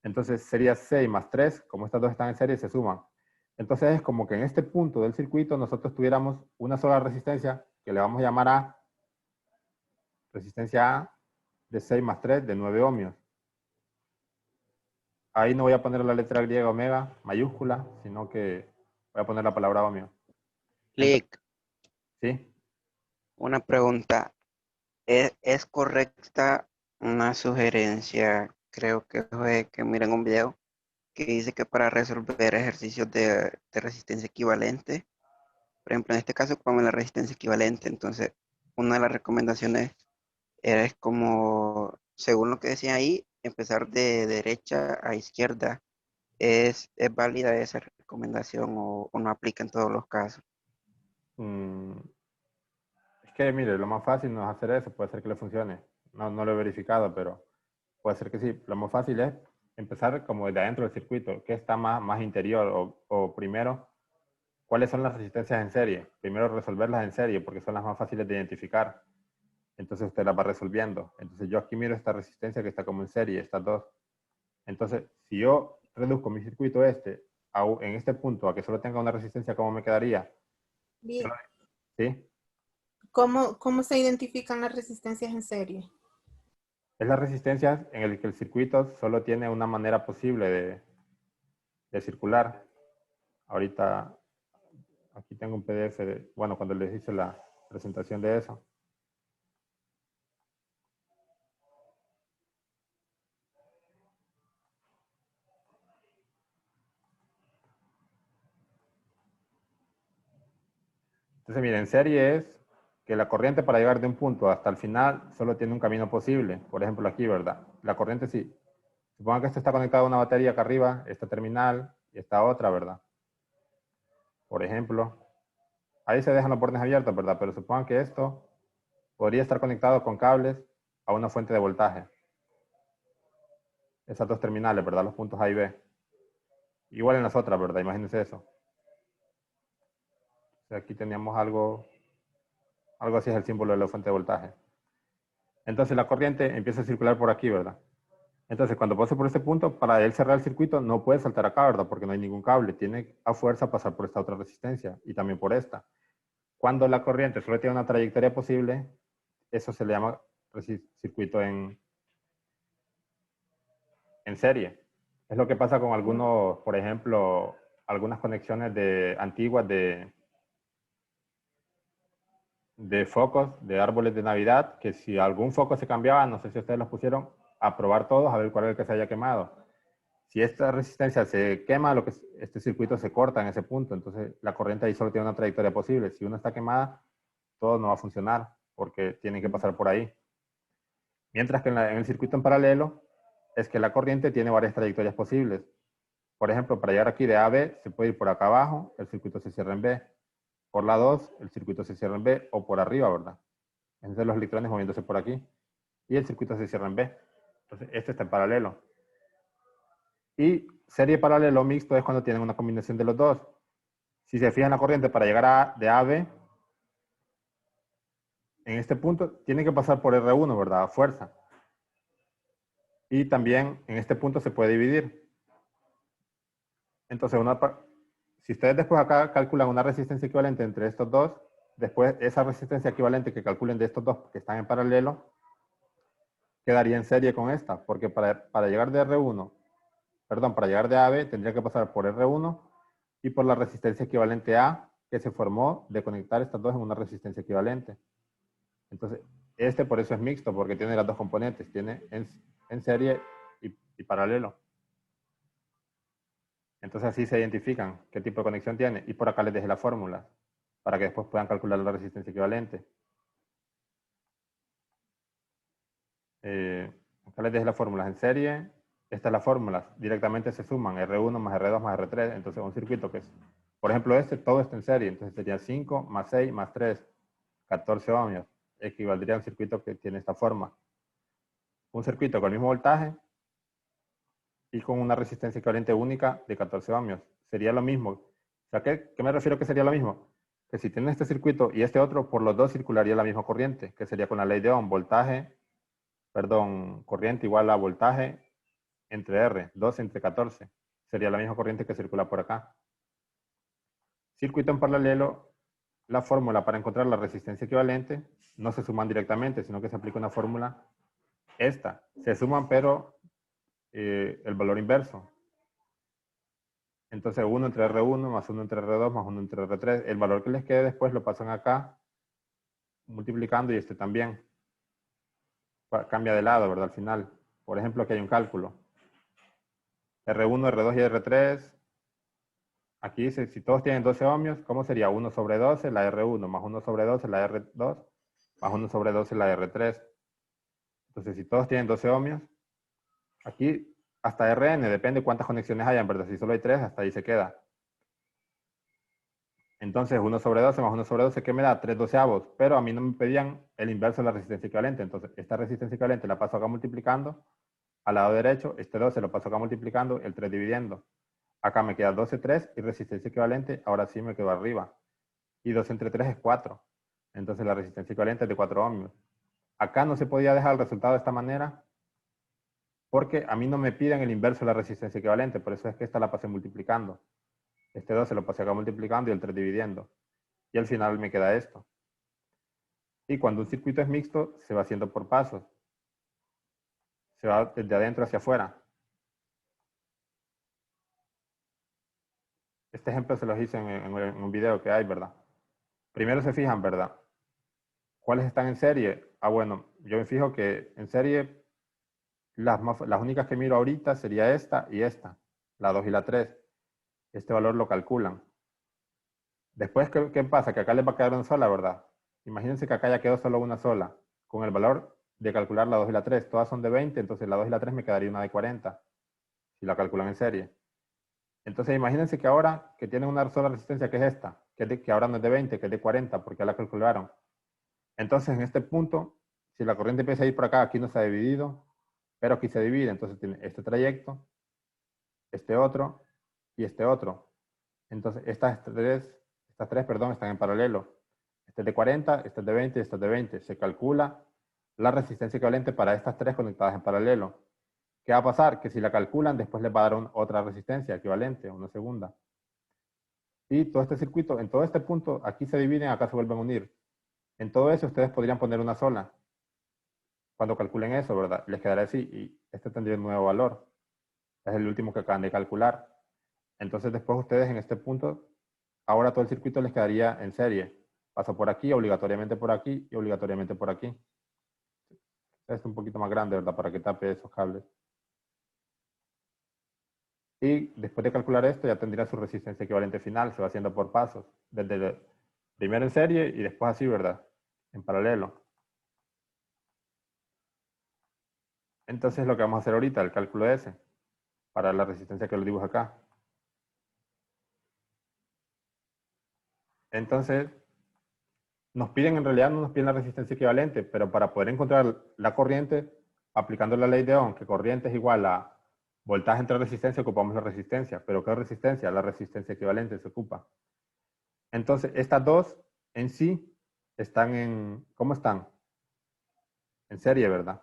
Entonces sería 6 más 3, como estas dos están en serie, se suman. Entonces es como que en este punto del circuito nosotros tuviéramos una sola resistencia que le vamos a llamar A, resistencia A de 6 más 3 de 9 ohmios. Ahí no voy a poner la letra griega omega mayúscula, sino que voy a poner la palabra ohmio. Lick, ¿Sí? una pregunta. ¿Es correcta una sugerencia? Creo que fue que miren un video que dice que para resolver ejercicios de resistencia equivalente, por ejemplo, en este caso, ponme la resistencia equivalente. Entonces, una de las recomendaciones era como, según lo que decía ahí, empezar de derecha a izquierda. ¿Es válida esa recomendación o no aplica en todos los casos? Es que, mire, lo más fácil no es hacer eso, puede ser que le funcione. No lo he verificado, pero puede ser que sí. Lo más fácil es empezar como desde adentro del circuito, que está más interior, o primero, ¿cuáles son las resistencias en serie? Primero resolverlas en serie, porque son las más fáciles de identificar. Entonces usted las va resolviendo. Entonces yo aquí miro esta resistencia que está como en serie, estas dos. Entonces, si yo reduzco mi circuito en este punto a que solo tenga una resistencia, ¿cómo me quedaría? Bien. ¿Sí? ¿Cómo se identifican las resistencias en serie? Es la resistencia en el que el circuito solo tiene una manera posible de circular. Ahorita, aquí tengo un PDF bueno, cuando les hice la presentación de eso. Entonces, miren, en serie es que la corriente para llegar de un punto hasta el final solo tiene un camino posible. Por ejemplo, aquí, ¿verdad? La corriente sí. Supongan que esto está conectado a una batería acá arriba, esta terminal y esta otra, ¿verdad? Por ejemplo, ahí se dejan los bordes abiertos, ¿verdad? Pero supongan que esto podría estar conectado con cables a una fuente de voltaje. Esas dos terminales, ¿verdad? Los puntos A y B. Igual en las otras, ¿verdad? Imagínense eso. O sea, aquí teníamos algo así es el símbolo de la fuente de voltaje. Entonces la corriente empieza a circular por aquí, ¿verdad? Entonces cuando pase por este punto, para él cerrar el circuito no puede saltar acá, ¿verdad? Porque no hay ningún cable. Tiene a fuerza pasar por esta otra resistencia y también por esta. Cuando la corriente solo tiene una trayectoria posible, eso se le llama circuito en serie. Es lo que pasa con algunos, por ejemplo, algunas conexiones antiguas de focos, de árboles de Navidad, que si algún foco se cambiaba, no sé si ustedes los pusieron, a probar todos, a ver cuál es el que se haya quemado. Si esta resistencia se quema, este circuito se corta en ese punto, entonces la corriente ahí solo tiene una trayectoria posible. Si una está quemada, todo no va a funcionar, porque tienen que pasar por ahí. Mientras que en el circuito en paralelo, es que la corriente tiene varias trayectorias posibles. Por ejemplo, para llegar aquí de A a B, se puede ir por acá abajo, el circuito se cierra en B. Por la 2, el circuito se cierra en B, o por arriba, ¿verdad? Entonces los electrones moviéndose por aquí. Y el circuito se cierra en B. Entonces, este está en paralelo. Y serie paralelo mixto es cuando tienen una combinación de los dos. Si se fijan la corriente para llegar de A a B, en este punto tiene que pasar por R1, ¿verdad? A fuerza. Y también en este punto se puede dividir. Entonces, si ustedes después acá calculan una resistencia equivalente entre estos dos, después esa resistencia equivalente que calculen de estos dos que están en paralelo, quedaría en serie con esta, porque para llegar de R1, perdón, para llegar de A a B, tendría que pasar por R1 y por la resistencia equivalente A, que se formó de conectar estas dos en una resistencia equivalente. Entonces, por eso es mixto, porque tiene las dos componentes, tiene en serie y paralelo. Entonces así se identifican qué tipo de conexión tiene. Y por acá les dejé la fórmula para que después puedan calcular la resistencia equivalente. Acá les dejé las fórmulas en serie. Estas las fórmulas directamente se suman R1 más R2 más R3. Entonces un circuito que es, por ejemplo todo está en serie. Entonces sería 5 más 6 más 3, 14 ohmios. Equivaldría a un circuito que tiene esta forma. Un circuito con el mismo voltaje y con una resistencia equivalente única de 14 ohmios. Sería lo mismo. O sea, ¿qué me refiero que sería lo mismo? Que si tienen este circuito y este otro, por los dos circularía la misma corriente, que sería con la ley de Ohm, voltaje perdón, corriente igual a voltaje entre R, 12 entre 14. Sería la misma corriente que circula por acá. Circuito en paralelo, la fórmula para encontrar la resistencia equivalente no se suman directamente, sino que se aplica una fórmula esta. Se suman, pero el valor inverso. Entonces 1 entre R1 más 1 entre R2 más 1 entre R3. El valor que les quede después lo pasan acá, multiplicando, y este también. Cambia de lado, ¿verdad? Al final. Por ejemplo, aquí hay un cálculo. R1, R2 y R3. Aquí dice, si todos tienen 12 ohmios, ¿cómo sería? 1 sobre 12 la R1 más 1 sobre 12 la R2 más 1 sobre 12 la R3. Entonces, si todos tienen 12 ohmios, aquí hasta Rn, depende cuántas conexiones hayan, ¿verdad? Si solo hay 3, hasta ahí se queda. Entonces, 1 sobre 12 más 1 sobre 12, ¿qué me da? 3 doceavos. Pero a mí no me pedían el inverso de la resistencia equivalente. Entonces, esta resistencia equivalente la paso acá multiplicando. Al lado derecho, este 12 lo paso acá multiplicando, el 3 dividiendo. Acá me queda 12, 3 y resistencia equivalente, ahora sí me quedo arriba. Y 2 entre 3 es 4. Entonces, la resistencia equivalente es de 4 ohmios. Acá no se podía dejar el resultado de esta manera, porque a mí no me piden el inverso de la resistencia equivalente, por eso es que esta la pasé multiplicando. Este 12 lo pasé acá multiplicando y el 3 dividiendo. Y al final me queda esto. Y cuando un circuito es mixto, se va haciendo por pasos. Se va desde adentro hacia afuera. Este ejemplo se los hice en un video que hay, ¿verdad? Primero se fijan, ¿verdad? ¿Cuáles están en serie? Ah, bueno, yo me fijo que en serie las únicas que miro ahorita sería esta y esta, la 2 y la 3. Este valor lo calculan. Después, ¿qué pasa? Que acá les va a quedar una sola, ¿verdad? Imagínense que acá ya quedó solo una sola. Con el valor de calcular la 2 y la 3. Todas son de 20, entonces la 2 y la 3 me quedaría una de 40. Si la calculan en serie. Entonces imagínense que ahora que tienen una sola resistencia, que es esta, que ahora no es de 20, que es de 40, porque ya la calcularon. Entonces en este punto, si la corriente empieza a ir por acá, aquí no se ha dividido, pero aquí se divide. Entonces tiene este trayecto, este otro y este otro. Entonces estas tres, perdón, están en paralelo. Este es de 40, este es de 20 y este es de 20. Se calcula la resistencia equivalente para estas tres conectadas en paralelo. ¿Qué va a pasar? Que si la calculan, después les va a dar otra resistencia equivalente, una segunda. Y todo este circuito, en todo este punto, aquí se dividen, acá se vuelven a unir. En todo eso ustedes podrían poner una sola. Cuando calculen eso, ¿verdad? Les quedará así y este tendría un nuevo valor. Es el último que acaban de calcular. Entonces después ustedes en este punto, ahora todo el circuito les quedaría en serie. Pasa por aquí, obligatoriamente por aquí y obligatoriamente por aquí. Es un poquito más grande, ¿verdad? Para que tape esos cables. Y después de calcular esto ya tendría su resistencia equivalente final. Se va haciendo por pasos. Desde primero en serie y después así, ¿verdad? En paralelo. Entonces lo que vamos a hacer ahorita, el cálculo ese, para la resistencia que lo dibujo acá. Entonces, nos piden, en realidad no nos piden la resistencia equivalente, pero para poder encontrar la corriente, aplicando la ley de Ohm, que corriente es igual a voltaje entre resistencia, ocupamos la resistencia. ¿Pero qué resistencia? La resistencia equivalente se ocupa. Entonces, estas dos en sí están en... ¿Cómo están? En serie, ¿verdad?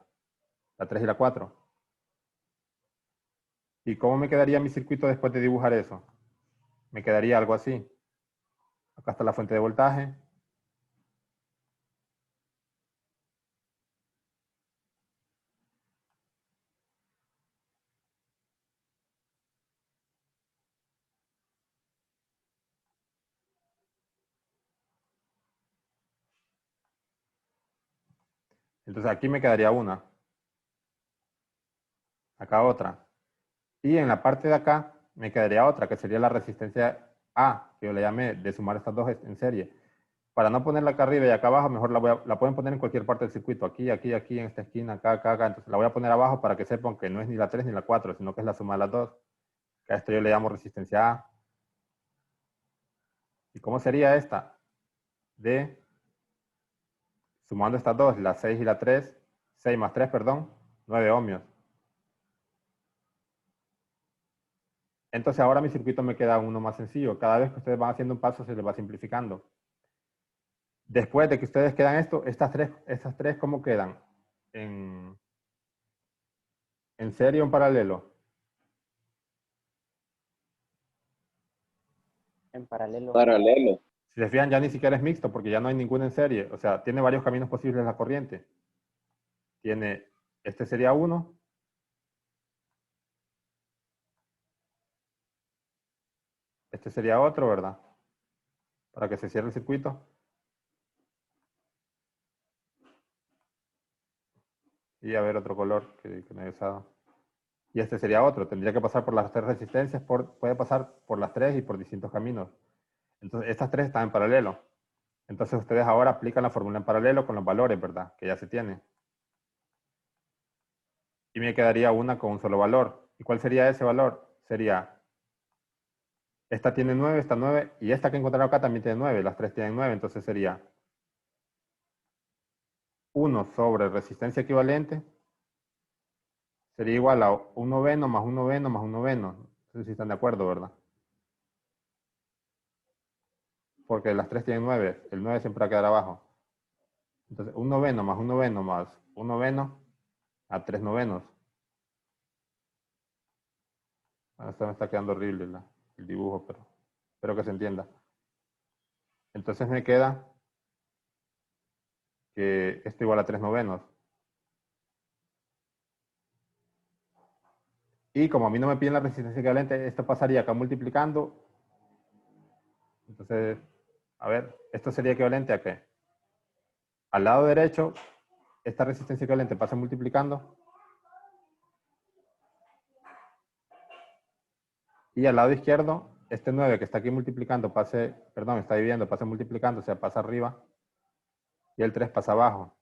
La 3 y la 4. ¿Y cómo me quedaría mi circuito después de dibujar eso? Me quedaría algo así. Acá está la fuente de voltaje. Entonces aquí me quedaría una. Acá otra. Y en la parte de acá me quedaría otra, que sería la resistencia A, que yo le llamé de sumar estas dos en serie. Para no ponerla acá arriba y acá abajo, mejor la pueden poner en cualquier parte del circuito. Aquí, aquí, aquí, en esta esquina, acá, acá, acá. Entonces la voy a poner abajo para que sepan que no es ni la 3 ni la 4, sino que es la suma de las dos. Que a esto yo le llamo resistencia A. ¿Y cómo sería esta? De, sumando estas dos, la 6 y la 3, 6 más 3, perdón, 9 ohmios. Entonces ahora mi circuito me queda uno más sencillo. Cada vez que ustedes van haciendo un paso se les va simplificando. Después de que ustedes quedan esto, estas tres ¿cómo quedan? En ¿En serie o en paralelo? En paralelo. Paralelo. Si se fijan, ya ni siquiera es mixto porque ya no hay ninguno en serie. O sea, tiene varios caminos posibles la corriente. Tiene, este sería uno. Este sería otro, ¿verdad? Para que se cierre el circuito. Y a ver otro color que no he usado. Y este sería otro. Tendría que pasar por las tres resistencias. Puede pasar por las tres y por distintos caminos. Entonces, estas tres están en paralelo. Entonces, ustedes ahora aplican la fórmula en paralelo con los valores, ¿verdad? Que ya se tienen. Y me quedaría una con un solo valor. ¿Y cuál sería ese valor? Sería, esta tiene 9, esta 9, y esta que encontraron acá también tiene 9. Las tres tienen 9, entonces sería 1 sobre resistencia equivalente. Sería igual a 1 noveno más 1 noveno más 1 noveno. No sé si están de acuerdo, ¿verdad? Porque las tres tienen 9. El 9 siempre va a quedar abajo. Entonces, 1 noveno más 1 noveno más 1 noveno a 3 novenos. Bueno, esto me está quedando horrible el dibujo, pero espero que se entienda. Entonces me queda que esto igual a 3 novenos. Y como a mí no me piden la resistencia equivalente, esto pasaría acá multiplicando. Entonces, a ver, esto sería equivalente a qué? Al lado derecho, esta resistencia equivalente pasa multiplicando. Y al lado izquierdo, este 9 que está aquí multiplicando, está dividiendo, pase multiplicando, o sea, pasa arriba. Y el 3 pasa abajo.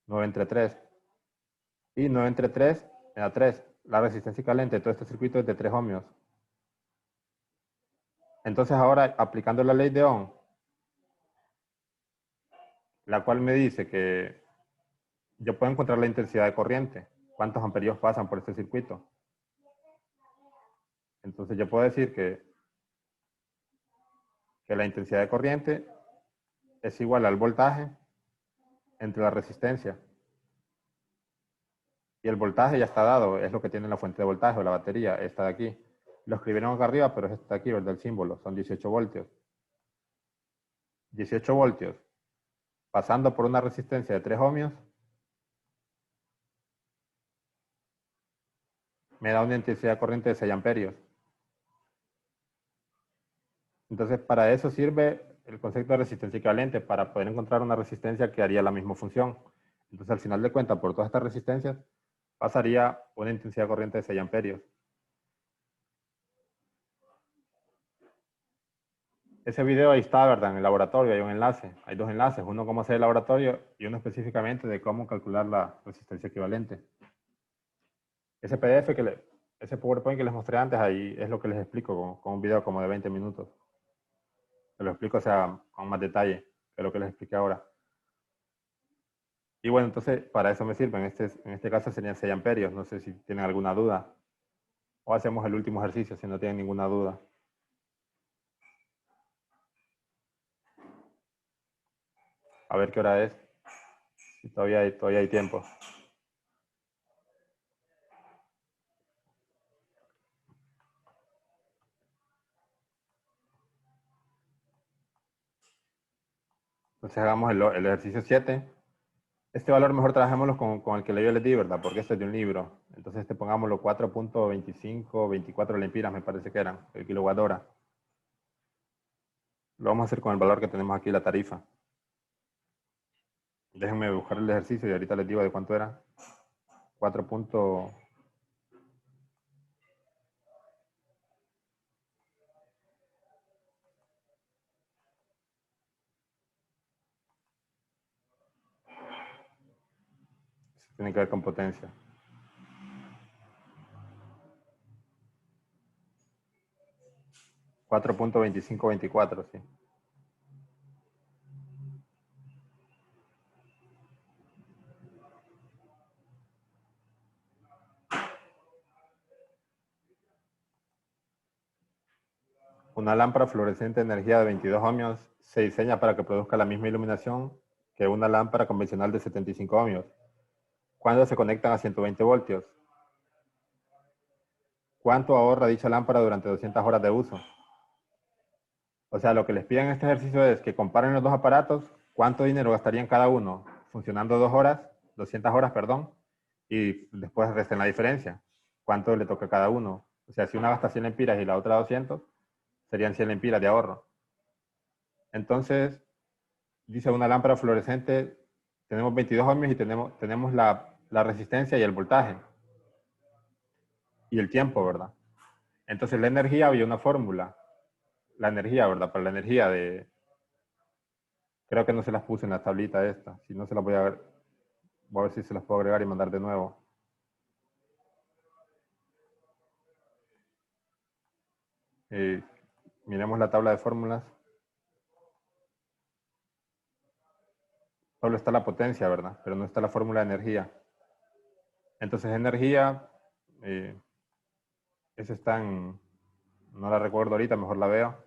9 entre 3. Y 9 entre 3 me da 3. La resistencia equivalente de todo este circuito es de 3 ohmios. Entonces ahora, aplicando la ley de Ohm, la cual me dice que yo puedo encontrar la intensidad de corriente. ¿Cuántos amperios pasan por este circuito? Entonces yo puedo decir que la intensidad de corriente es igual al voltaje entre la resistencia. Y el voltaje ya está dado, es lo que tiene la fuente de voltaje o la batería, esta de aquí. Lo escribieron acá arriba, pero es esta de aquí, ¿verdad? El símbolo, son 18 voltios. 18 voltios pasando por una resistencia de 3 ohmios me da una intensidad de corriente de 6 amperios. Entonces, para eso sirve el concepto de resistencia equivalente, para poder encontrar una resistencia que haría la misma función. Entonces, al final de cuentas, por todas estas resistencias, pasaría una intensidad de corriente de 6 amperios. Ese video ahí está, ¿verdad? En el laboratorio hay un enlace. Hay dos enlaces, uno cómo hacer el laboratorio y uno específicamente de cómo calcular la resistencia equivalente. Ese PDF, ese PowerPoint que les mostré antes, ahí es lo que les explico con un video como de 20 minutos. Se lo explico, o sea, con más detalle que lo que les expliqué ahora. Y bueno, entonces, para eso me sirve. En este caso serían 6 amperios. No sé si tienen alguna duda. O hacemos el último ejercicio si no tienen ninguna duda. A ver qué hora es. Si todavía hay tiempo. Entonces hagamos el ejercicio 7. Este valor mejor trabajémoslo con el que yo les di, ¿verdad? Porque este es de un libro. Entonces pongámoslo 4.25, 24 lempiras me parece que eran, el kilowatt hora. Lo vamos a hacer con el valor que tenemos aquí, la tarifa. Déjenme buscar el ejercicio y ahorita les digo de cuánto era. 4. Tiene que ver con potencia. $4.2524, sí. Una lámpara fluorescente de energía de 22 ohmios se diseña para que produzca la misma iluminación que una lámpara convencional de 75 ohmios. Cuando se conectan a 120 voltios. ¿cuánto ahorra dicha lámpara durante 200 horas de uso? O sea, lo que les piden en este ejercicio es que comparen los dos aparatos, cuánto dinero gastarían cada uno funcionando 200 horas, perdón, y después resten la diferencia. ¿Cuánto le toca a cada uno? O sea, si una gasta 100 lempiras y la otra 200, serían 100 lempiras de ahorro. Entonces, dice una lámpara fluorescente, tenemos 22 ohmios y tenemos la resistencia y el voltaje. Y el tiempo, ¿verdad? Entonces, la energía, había una fórmula. La energía, ¿verdad? Para la energía de... Creo que no se las puse en la tablita esta. Si no, se las voy a ver si se las puedo agregar y mandar de nuevo. Miremos la tabla de fórmulas. Solo está la potencia, ¿verdad? Pero no está la fórmula de energía. Entonces, energía, esa está en... No la recuerdo ahorita, mejor la veo.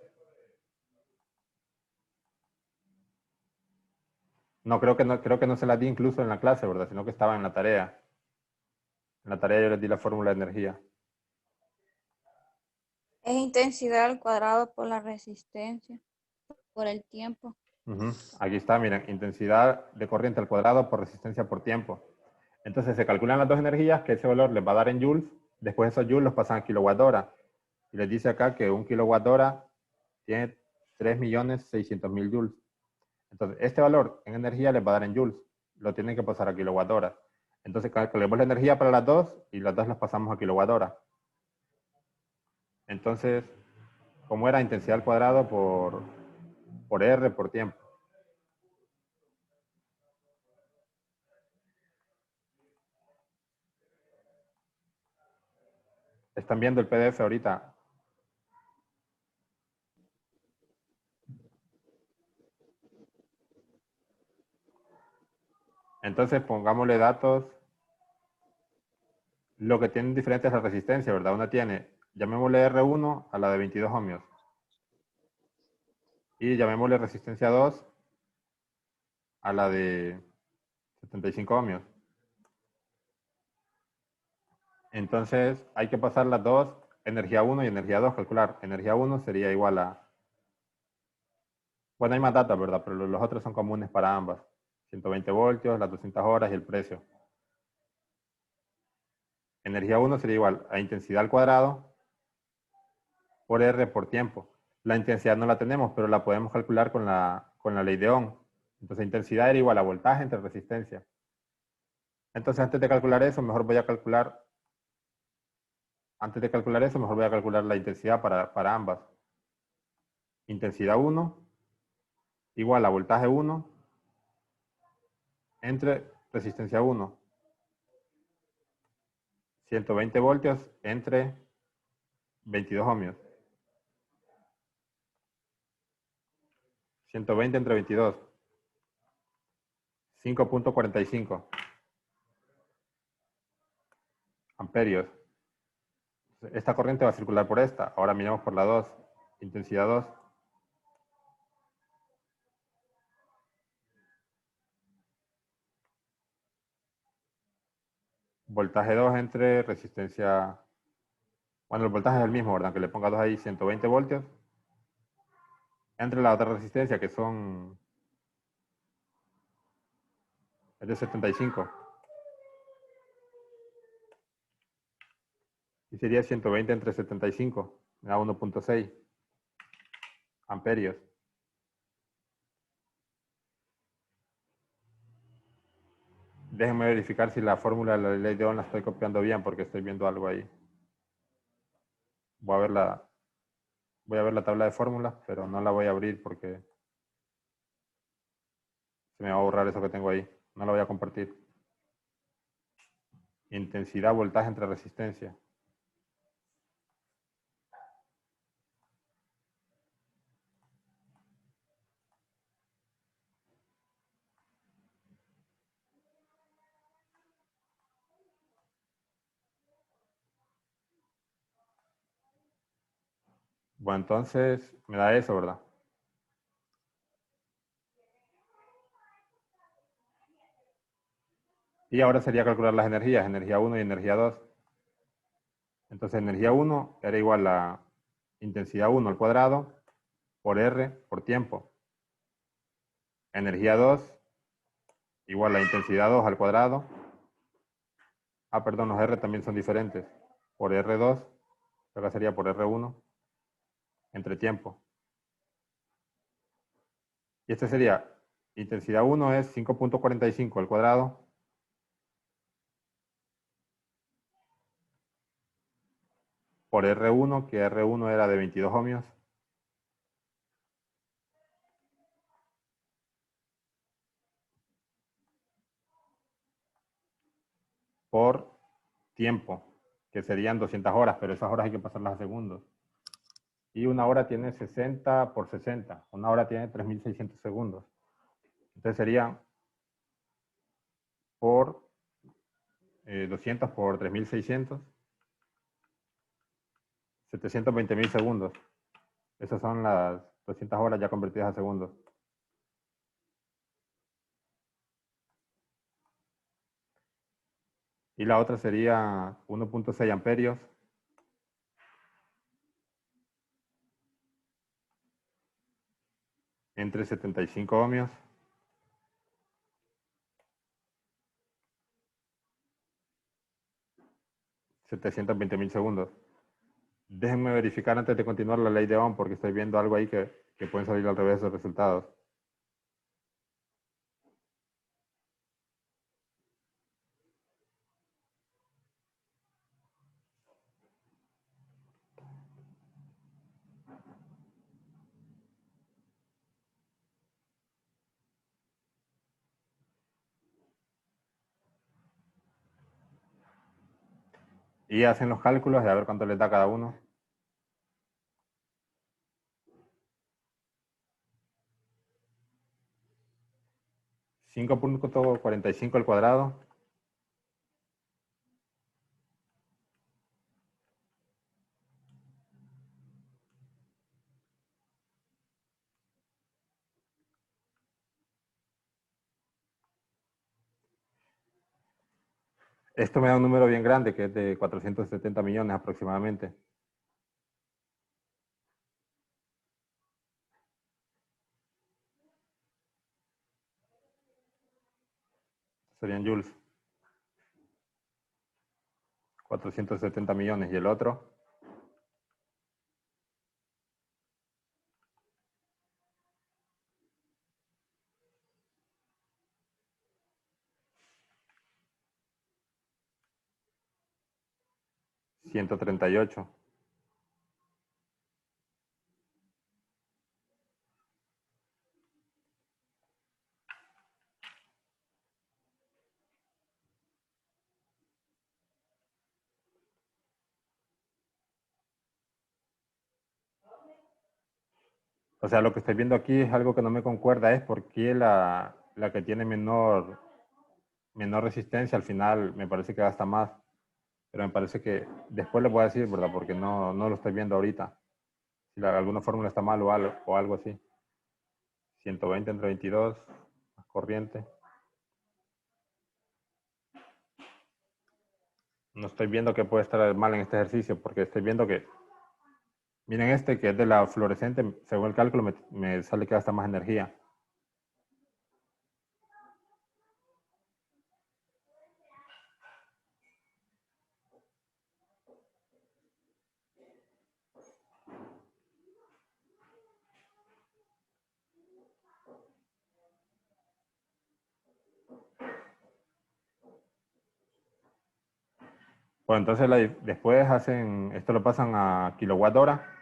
No, creo que no se la di incluso en la clase, ¿verdad? Sino que estaba en la tarea. En la tarea yo les di la fórmula de energía. Es intensidad al cuadrado por la resistencia, por el tiempo. Aquí está, miren, intensidad de corriente al cuadrado por resistencia por tiempo. Entonces se calculan las dos energías que ese valor les va a dar en joules, después esos joules los pasan a kilowatt hora. Y les dice acá que un kilowatt hora tiene 3.600.000 joules. Entonces este valor en energía les va a dar en joules, lo tienen que pasar a kilowatt hora. Entonces calculemos la energía para las dos y las dos las pasamos a kilowatt hora. Entonces, ¿cómo era? Intensidad al cuadrado por R por tiempo. ¿Están viendo el PDF ahorita? Entonces pongámosle datos. Lo que tienen diferente es la resistencia, ¿verdad? Una tiene, llamémosle R1 a la de 22 ohmios. Y llamémosle resistencia 2 a la de 75 ohmios. Entonces hay que pasar las dos, energía 1 y energía 2, calcular. Energía 1 sería igual a... Bueno, hay más datos, ¿verdad? Pero los otros son comunes para ambas. 120 voltios, las 200 horas y el precio. Energía 1 sería igual a intensidad al cuadrado por R por tiempo. La intensidad no la tenemos, pero la podemos calcular con la ley de Ohm. Entonces, intensidad era igual a voltaje entre resistencia. Entonces, antes de calcular eso, mejor voy a calcular la intensidad para ambas. Intensidad 1 igual a voltaje 1 entre resistencia 1. 120 voltios entre 22 ohmios. 120 entre 22. 5.45 amperios. Esta corriente va a circular por esta. Ahora miremos por la 2. Intensidad 2. Voltaje 2 entre resistencia... Bueno, el voltaje es el mismo, ¿verdad? Que le ponga 2 ahí, 120 voltios. Entre la otra resistencia, que son... Es de 75. Y sería 120 entre 75. Me da 1.6 amperios. Déjenme verificar si la fórmula de la ley de Ohm la estoy copiando bien, porque estoy viendo algo ahí. Voy a ver la tabla de fórmulas, pero no la voy a abrir porque se me va a borrar eso que tengo ahí. No la voy a compartir. Intensidad, voltaje entre resistencia. Bueno, entonces me da eso, ¿verdad? Y ahora sería calcular las energías, energía 1 y energía 2. Entonces energía 1 era igual a intensidad 1 al cuadrado por R por tiempo. Energía 2 igual a intensidad 2 al cuadrado. Ah, perdón, los R también son diferentes. Por R2, acá sería por R1 entre tiempo. Y este sería, intensidad 1 es 5.45 al cuadrado por R1, que R1 era de 22 ohmios, por tiempo, que serían 200 horas, pero esas horas hay que pasarlas a segundos. Y una hora tiene 60 por 60. Una hora tiene 3.600 segundos. Entonces sería por 200 por 3.600, 720.000 segundos. Esas son las 200 horas ya convertidas a segundos. Y la otra sería 1.6 amperios entre 75 ohmios. $720.000 segundos. Déjenme verificar antes de continuar la ley de Ohm porque estoy viendo algo ahí que pueden salir al revés de esos resultados. Y hacen los cálculos de a ver cuánto les da cada uno. 5.45 al cuadrado. Esto me da un número bien grande que es de 470 millones aproximadamente. Serían joules. 470 millones. ¿Y el otro? $138. O sea, lo que estoy viendo aquí es algo que no me concuerda, es por qué la que tiene menor resistencia al final me parece que gasta más. Pero me parece que después les voy a decir, ¿verdad? Porque no lo estoy viendo ahorita. Si alguna fórmula está mal o algo así. 120 entre 22, más corriente. No estoy viendo que puede estar mal en este ejercicio porque estoy viendo que, miren este que es de la fluorescente, según el cálculo me sale que gasta más energía. Bueno, entonces después hacen, esto lo pasan a kilowatt hora.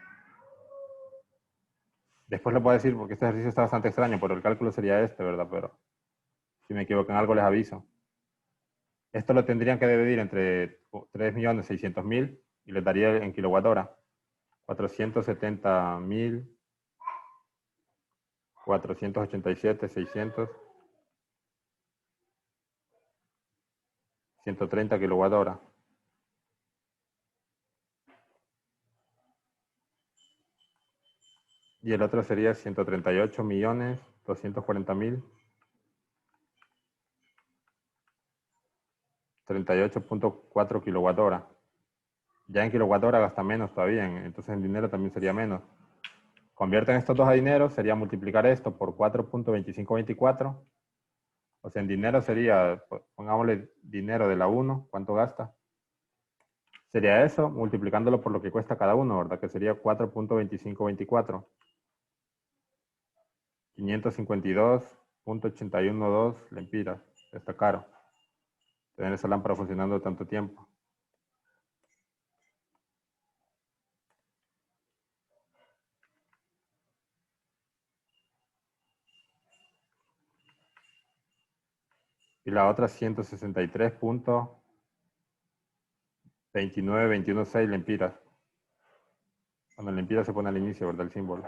Después les voy a decir porque este ejercicio está bastante extraño, pero el cálculo sería este, ¿verdad? Pero si me equivoco en algo les aviso. Esto lo tendrían que dividir entre 3.600.000 y les daría en kilowatt hora. 470.000, 487, 600, 130 kilowatt hora. Y el otro sería 138.240.000, 38.4 kilowatt hora. Ya en kilowatt hora gasta menos todavía, entonces en dinero también sería menos. Convierten estos dos a dinero, sería multiplicar esto por 4.2524. O sea, en dinero sería, pues, pongámosle dinero de la 1, ¿cuánto gasta? Sería eso, multiplicándolo por lo que cuesta cada uno, ¿verdad? Que sería 4.2524. 552.812 lempiras. Está caro tener esa lámpara funcionando tanto tiempo. Y la otra 163.29216 lempiras. Cuando lempiras se pone al inicio, ¿verdad? El símbolo.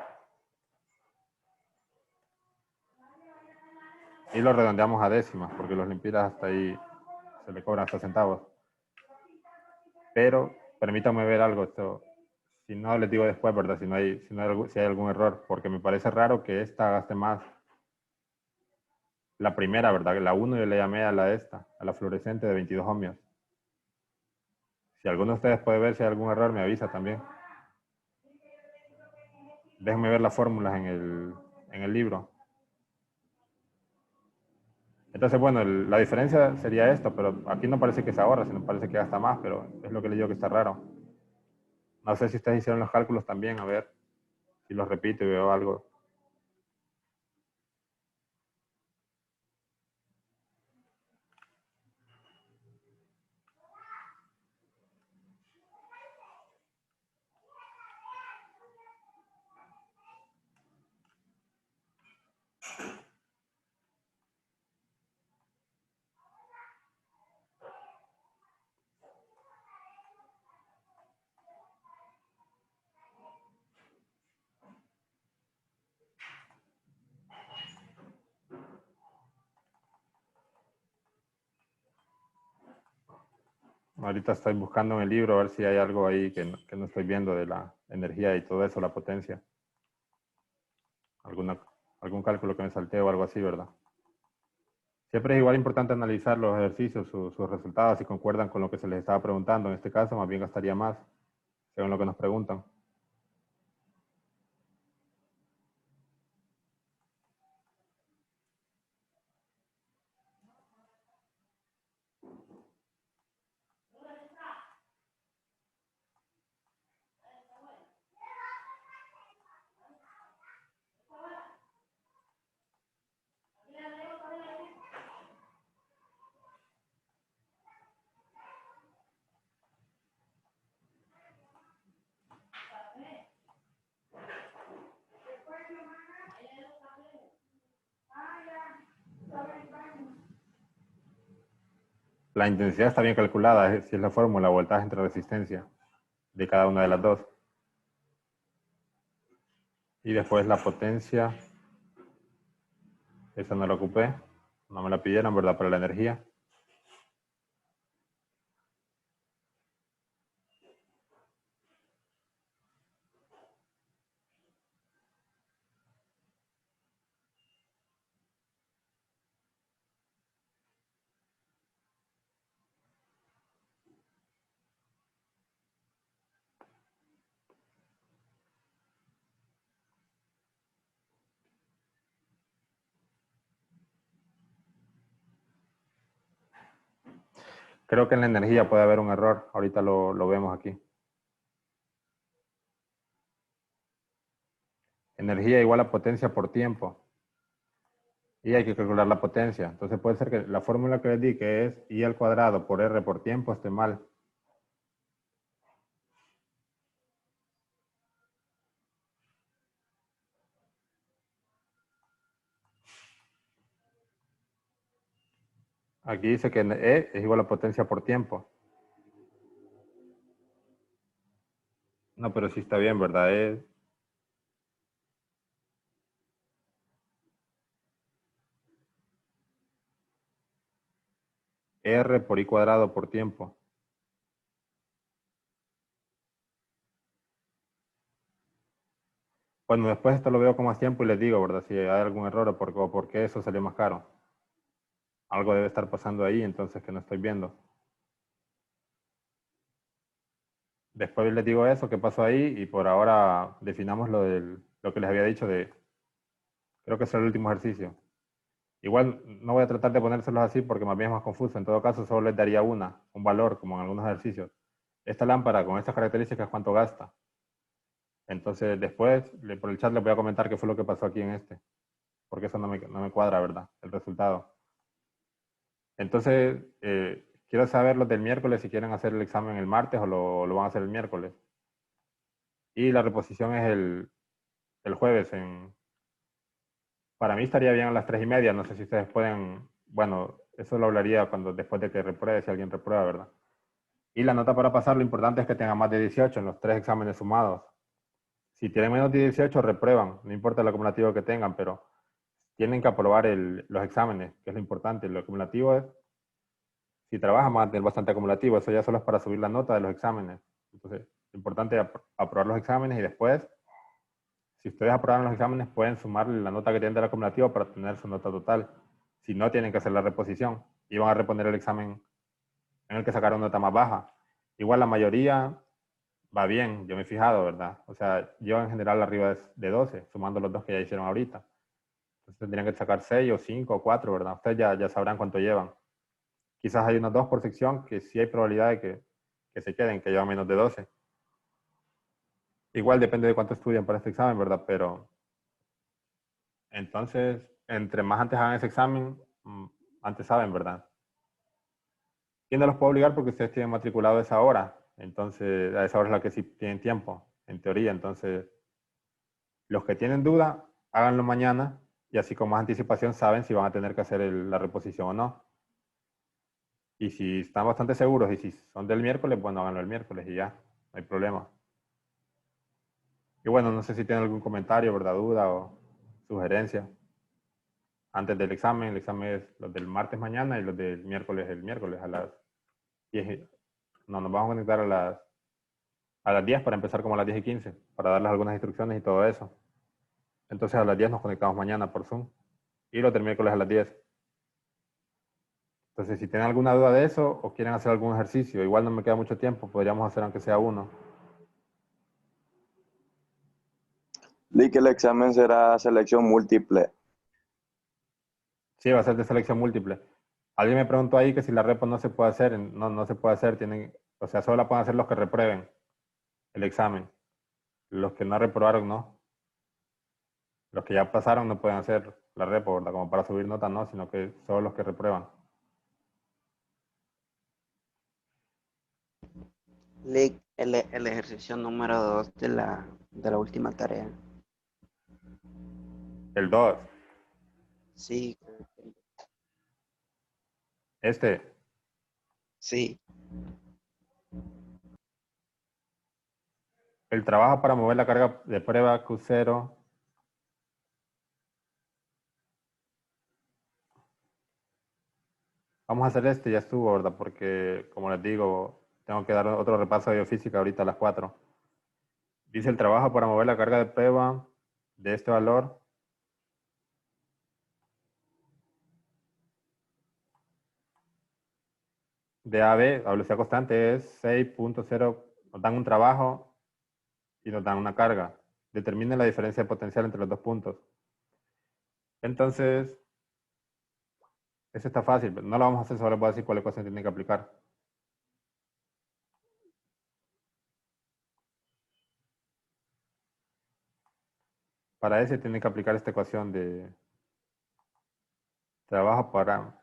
Y lo redondeamos a décimas, porque los lempiras hasta ahí se le cobran hasta centavos. Pero permítanme ver algo. Esto, si no, les digo después, ¿verdad? Si hay algún error, porque me parece raro que esta gaste más. La primera, ¿verdad? La 1 yo le llamé a la fluorescente de 22 ohmios. Si alguno de ustedes puede ver si hay algún error, me avisa también. Déjenme ver las fórmulas en el libro. Entonces, bueno, la diferencia sería esto, pero aquí no parece que se ahorra, sino parece que gasta más, pero es lo que le digo que está raro. No sé si ustedes hicieron los cálculos también, a ver si los repito y veo algo. Ahorita estoy buscando en el libro a ver si hay algo ahí que no estoy viendo de la energía y todo eso, la potencia. Algún cálculo que me salté o algo así, ¿verdad? Siempre es igual importante analizar los ejercicios, sus resultados, si concuerdan con lo que se les estaba preguntando. En este caso, más bien gastaría más, según lo que nos preguntan. La intensidad está bien calculada, si es la fórmula, voltaje entre resistencia de cada una de las dos. Y después la potencia, esa no la ocupé, no me la pidieron, ¿verdad? Para la energía. Creo que en la energía puede haber un error, ahorita lo vemos aquí. Energía igual a potencia por tiempo. Y hay que calcular la potencia. Entonces puede ser que la fórmula que les di, que es I al cuadrado por R por tiempo, esté mal. Aquí dice que E es igual a potencia por tiempo. No, pero sí está bien, ¿verdad? Es R por I cuadrado por tiempo. Bueno, después esto lo veo con más tiempo y les digo, ¿verdad? Si hay algún error o por qué eso salió más caro. Algo debe estar pasando ahí, entonces, que no estoy viendo. después les digo eso, qué pasó ahí, y por ahora definamos lo que les había dicho creo que es el último ejercicio. Igual no voy a tratar de ponérselos así porque más bien es más confuso. En todo caso, solo les daría un valor, como en algunos ejercicios. Esta lámpara con estas características, ¿cuánto gasta? Entonces, después, por el chat les voy a comentar qué fue lo que pasó aquí en este. Porque eso no me cuadra, ¿verdad? El resultado. Entonces, quiero saber los del miércoles si quieren hacer el examen el martes o lo van a hacer el miércoles. Y la reposición es el jueves. Para mí estaría bien a las 3:30. No sé si ustedes pueden... Bueno, eso lo hablaría después de que repruebe, si alguien reprueba, ¿verdad? Y la nota para pasar, lo importante es que tengan más de 18 en los 3 exámenes sumados. Si tienen menos de 18, reprueban. No importa el acumulativo que tengan, pero tienen que aprobar los exámenes, que es lo importante. Lo acumulativo es... Si trabajan, van a tener bastante acumulativo. Eso ya solo es para subir la nota de los exámenes. Entonces, lo importante es aprobar los exámenes y después, si ustedes aprobaron los exámenes, pueden sumarle la nota que tienen del acumulativo para tener su nota total. Si no, tienen que hacer la reposición y van a reponer el examen en el que sacaron nota más baja. Igual la mayoría va bien, yo me he fijado, ¿verdad? O sea, yo en general arriba de 12, sumando los dos que ya hicieron ahorita. Entonces tendrían que sacar 6 o 5 o 4, ¿verdad? Ustedes ya sabrán cuánto llevan. Quizás hay unos 2 por sección que sí hay probabilidad de que se queden, que llevan menos de 12. Igual depende de cuánto estudian para este examen, ¿verdad? Pero entonces, entre más antes hagan ese examen, antes saben, ¿verdad? Y no los puedo obligar porque ustedes tienen matriculado a esa hora. Entonces, a esa hora es la que sí tienen tiempo, en teoría. Entonces, los que tienen duda, háganlo mañana y así con más anticipación saben si van a tener que hacer la reposición o no. Y si están bastante seguros y si son del miércoles, bueno, háganlo el miércoles y ya, no hay problema. Y bueno, no sé si tienen algún comentario, ¿verdad? Duda o sugerencia. Antes del examen, el examen es los del martes mañana y los del miércoles el miércoles a las 10. No, nos vamos a conectar a las 10 para empezar como a las 10:15, para darles algunas instrucciones y todo eso. Entonces a las 10 nos conectamos mañana por Zoom. Y los del miércoles a las 10. Entonces si tienen alguna duda de eso o quieren hacer algún ejercicio, igual no me queda mucho tiempo, podríamos hacer aunque sea uno. Li, que el examen será selección múltiple. Sí, va a ser de selección múltiple. Alguien me preguntó ahí que si la repo no se puede hacer. No se puede hacer. O sea, solo la pueden hacer los que reprueben el examen. Los que no reprobaron, no. Los que ya pasaron no pueden hacer la repo, ¿verdad? Como para subir nota, no, sino que solo los que reprueban. Lick, el ejercicio número 2 de la última tarea. El 2. Sí, Este. sí. El trabajo para mover la carga de prueba Q0. Vamos a hacer este, ya estuvo, ¿verdad? Porque, como les digo, tengo que dar otro repaso de biofísica ahorita a las 4. Dice el trabajo para mover la carga de prueba de este valor de AB a velocidad constante es 6.0. Nos dan un trabajo y nos dan una carga. Determine la diferencia de potencial entre los dos puntos. Entonces, eso está fácil. No lo vamos a hacer, solo les voy a decir cuál ecuación tienen que aplicar. Para ese tienen que aplicar esta ecuación de trabajo para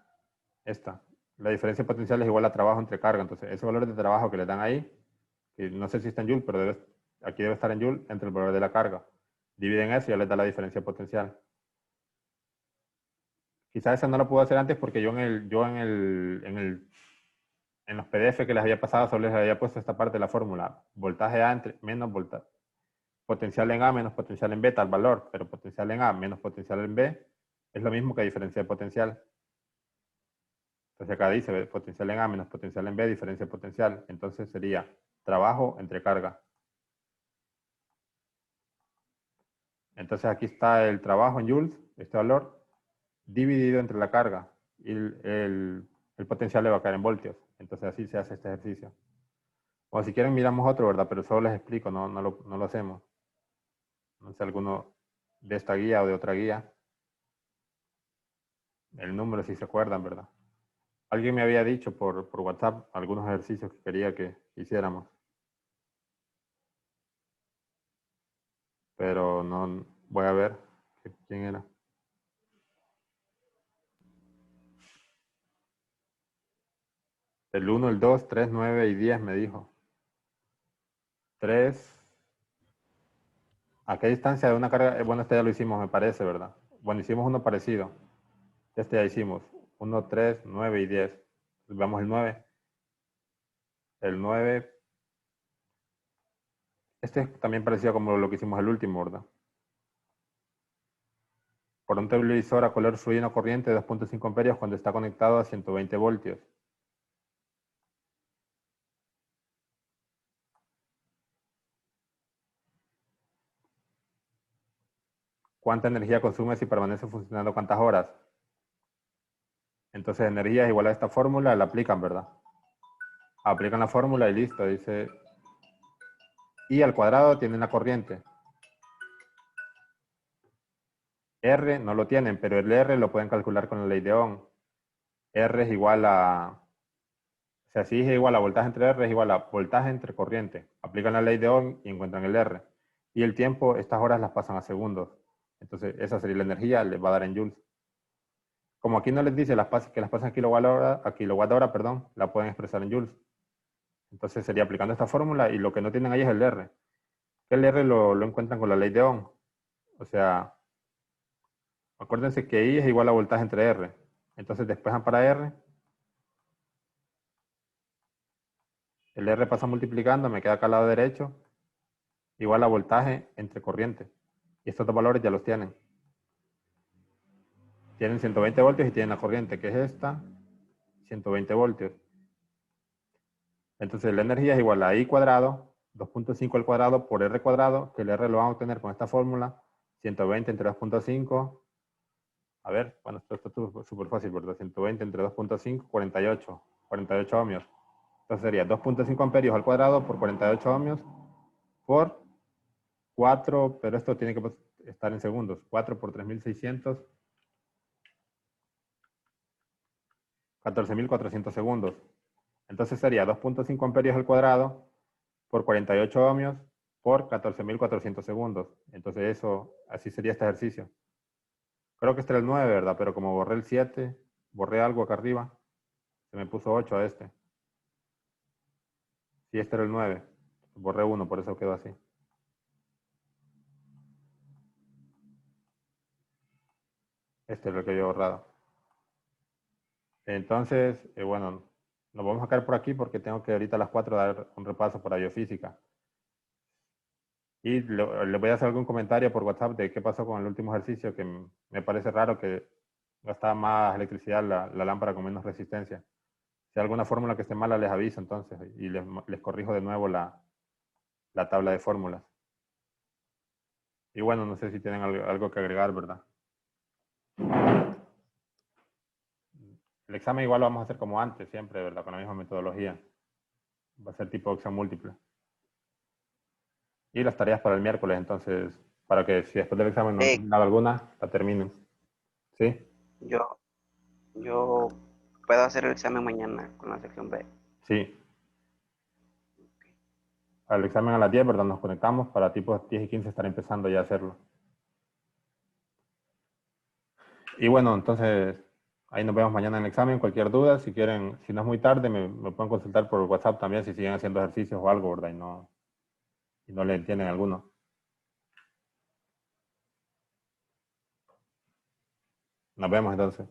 esta. La diferencia potencial es igual a trabajo entre carga. Entonces, ese valor de trabajo que le dan ahí, que no sé si está en Joule, pero aquí debe estar en Joule, entre el valor de la carga. Dividen eso y ya les da la diferencia potencial. Quizás esa no la pude hacer antes porque yo en los PDF que les había pasado solo les había puesto esta parte de la fórmula. Voltaje A menos voltaje. Potencial en A menos potencial en B tal valor, pero potencial en A menos potencial en B es lo mismo que diferencia de potencial. Entonces acá dice potencial en A menos potencial en B, diferencia de potencial. Entonces sería trabajo entre carga. Entonces aquí está el trabajo en joules, este valor, dividido entre la carga. Y el potencial le va a caer en voltios. Entonces así se hace este ejercicio. O si quieren miramos otro, ¿verdad? Pero solo les explico, no lo hacemos. No sé, alguno de esta guía o de otra guía. El número, si se acuerdan, ¿verdad? Alguien me había dicho por WhatsApp algunos ejercicios que quería que hiciéramos. Pero no, voy a ver quién era. El 1, el 2, 3, 9 y 10 me dijo. 3. ¿A qué distancia de una carga? Bueno, este ya lo hicimos, me parece, ¿verdad? Bueno, hicimos uno parecido. Este ya hicimos. 1, 3, 9 y 10. Entonces, veamos el 9. El 9. Este es también parecido como lo que hicimos el último, ¿verdad? Por un televisor a color fluye una corriente de 2.5 amperios cuando está conectado a 120 voltios. ¿Cuánta energía consume si permanece funcionando cuántas horas? Entonces, energía es igual a esta fórmula, la aplican, ¿verdad? Aplican la fórmula y listo. Dice, I al cuadrado tiene la corriente. R no lo tienen, pero el R lo pueden calcular con la ley de Ohm. R es igual a... O sea, si es igual a voltaje entre R, es igual a voltaje entre corriente. Aplican la ley de Ohm y encuentran el R. Y el tiempo, estas horas las pasan a segundos. Entonces, esa sería la energía, les va a dar en joules. Como aquí no les dice que las pasan a kilowatt hora, perdón, la pueden expresar en joules. Entonces sería aplicando esta fórmula y lo que no tienen ahí es el R. El R lo encuentran con la ley de Ohm. O sea, acuérdense que I es igual a voltaje entre R. Entonces despejan para R. El R pasa multiplicando, me queda acá al lado derecho. Igual a voltaje entre corriente. Y estos dos valores ya los tienen. Tienen 120 voltios y tienen la corriente, que es esta. 120 voltios. Entonces la energía es igual a I cuadrado, 2.5 al cuadrado por R cuadrado, que el R lo van a obtener con esta fórmula. 120 entre 2.5. A ver, bueno, esto es súper fácil, ¿verdad? 120 entre 2.5, 48. 48 ohmios. Entonces sería 2.5 amperios al cuadrado por 48 ohmios por 4, pero esto tiene que estar en segundos. 4 por 3.600. 14.400 segundos. Entonces sería 2.5 amperios al cuadrado por 48 ohmios por 14.400 segundos. Entonces eso, así sería este ejercicio. Creo que este era el 9, ¿verdad? Pero como borré el 7, borré algo acá arriba, se me puso 8 a este. Sí, este era el 9. Borré 1, por eso quedó así. Este es lo que yo he borrado. Entonces, bueno, nos vamos a quedar por aquí porque tengo que ahorita a las 4 dar un repaso para biofísica. Y le voy a hacer algún comentario por WhatsApp de qué pasó con el último ejercicio, que me parece raro que gastaba más electricidad la lámpara con menos resistencia. Si hay alguna fórmula que esté mala, les aviso entonces y les corrijo de nuevo la tabla de fórmulas. Y bueno, no sé si tienen algo que agregar, ¿verdad? El examen igual lo vamos a hacer como antes, siempre, ¿verdad? Con la misma metodología. Va a ser tipo opción múltiple. Y las tareas para el miércoles, entonces, para que si después del examen no han terminado alguna, la terminen. ¿Sí? Yo puedo hacer el examen mañana con la sección B. Sí. Al examen a las 10, ¿verdad? Nos conectamos para tipo 10 y 15 estar empezando ya a hacerlo. Y bueno, entonces, ahí nos vemos mañana en el examen. Cualquier duda, si quieren, si no es muy tarde, me pueden consultar por WhatsApp también si siguen haciendo ejercicios o algo, ¿verdad? Y no le entienden alguno. Nos vemos entonces.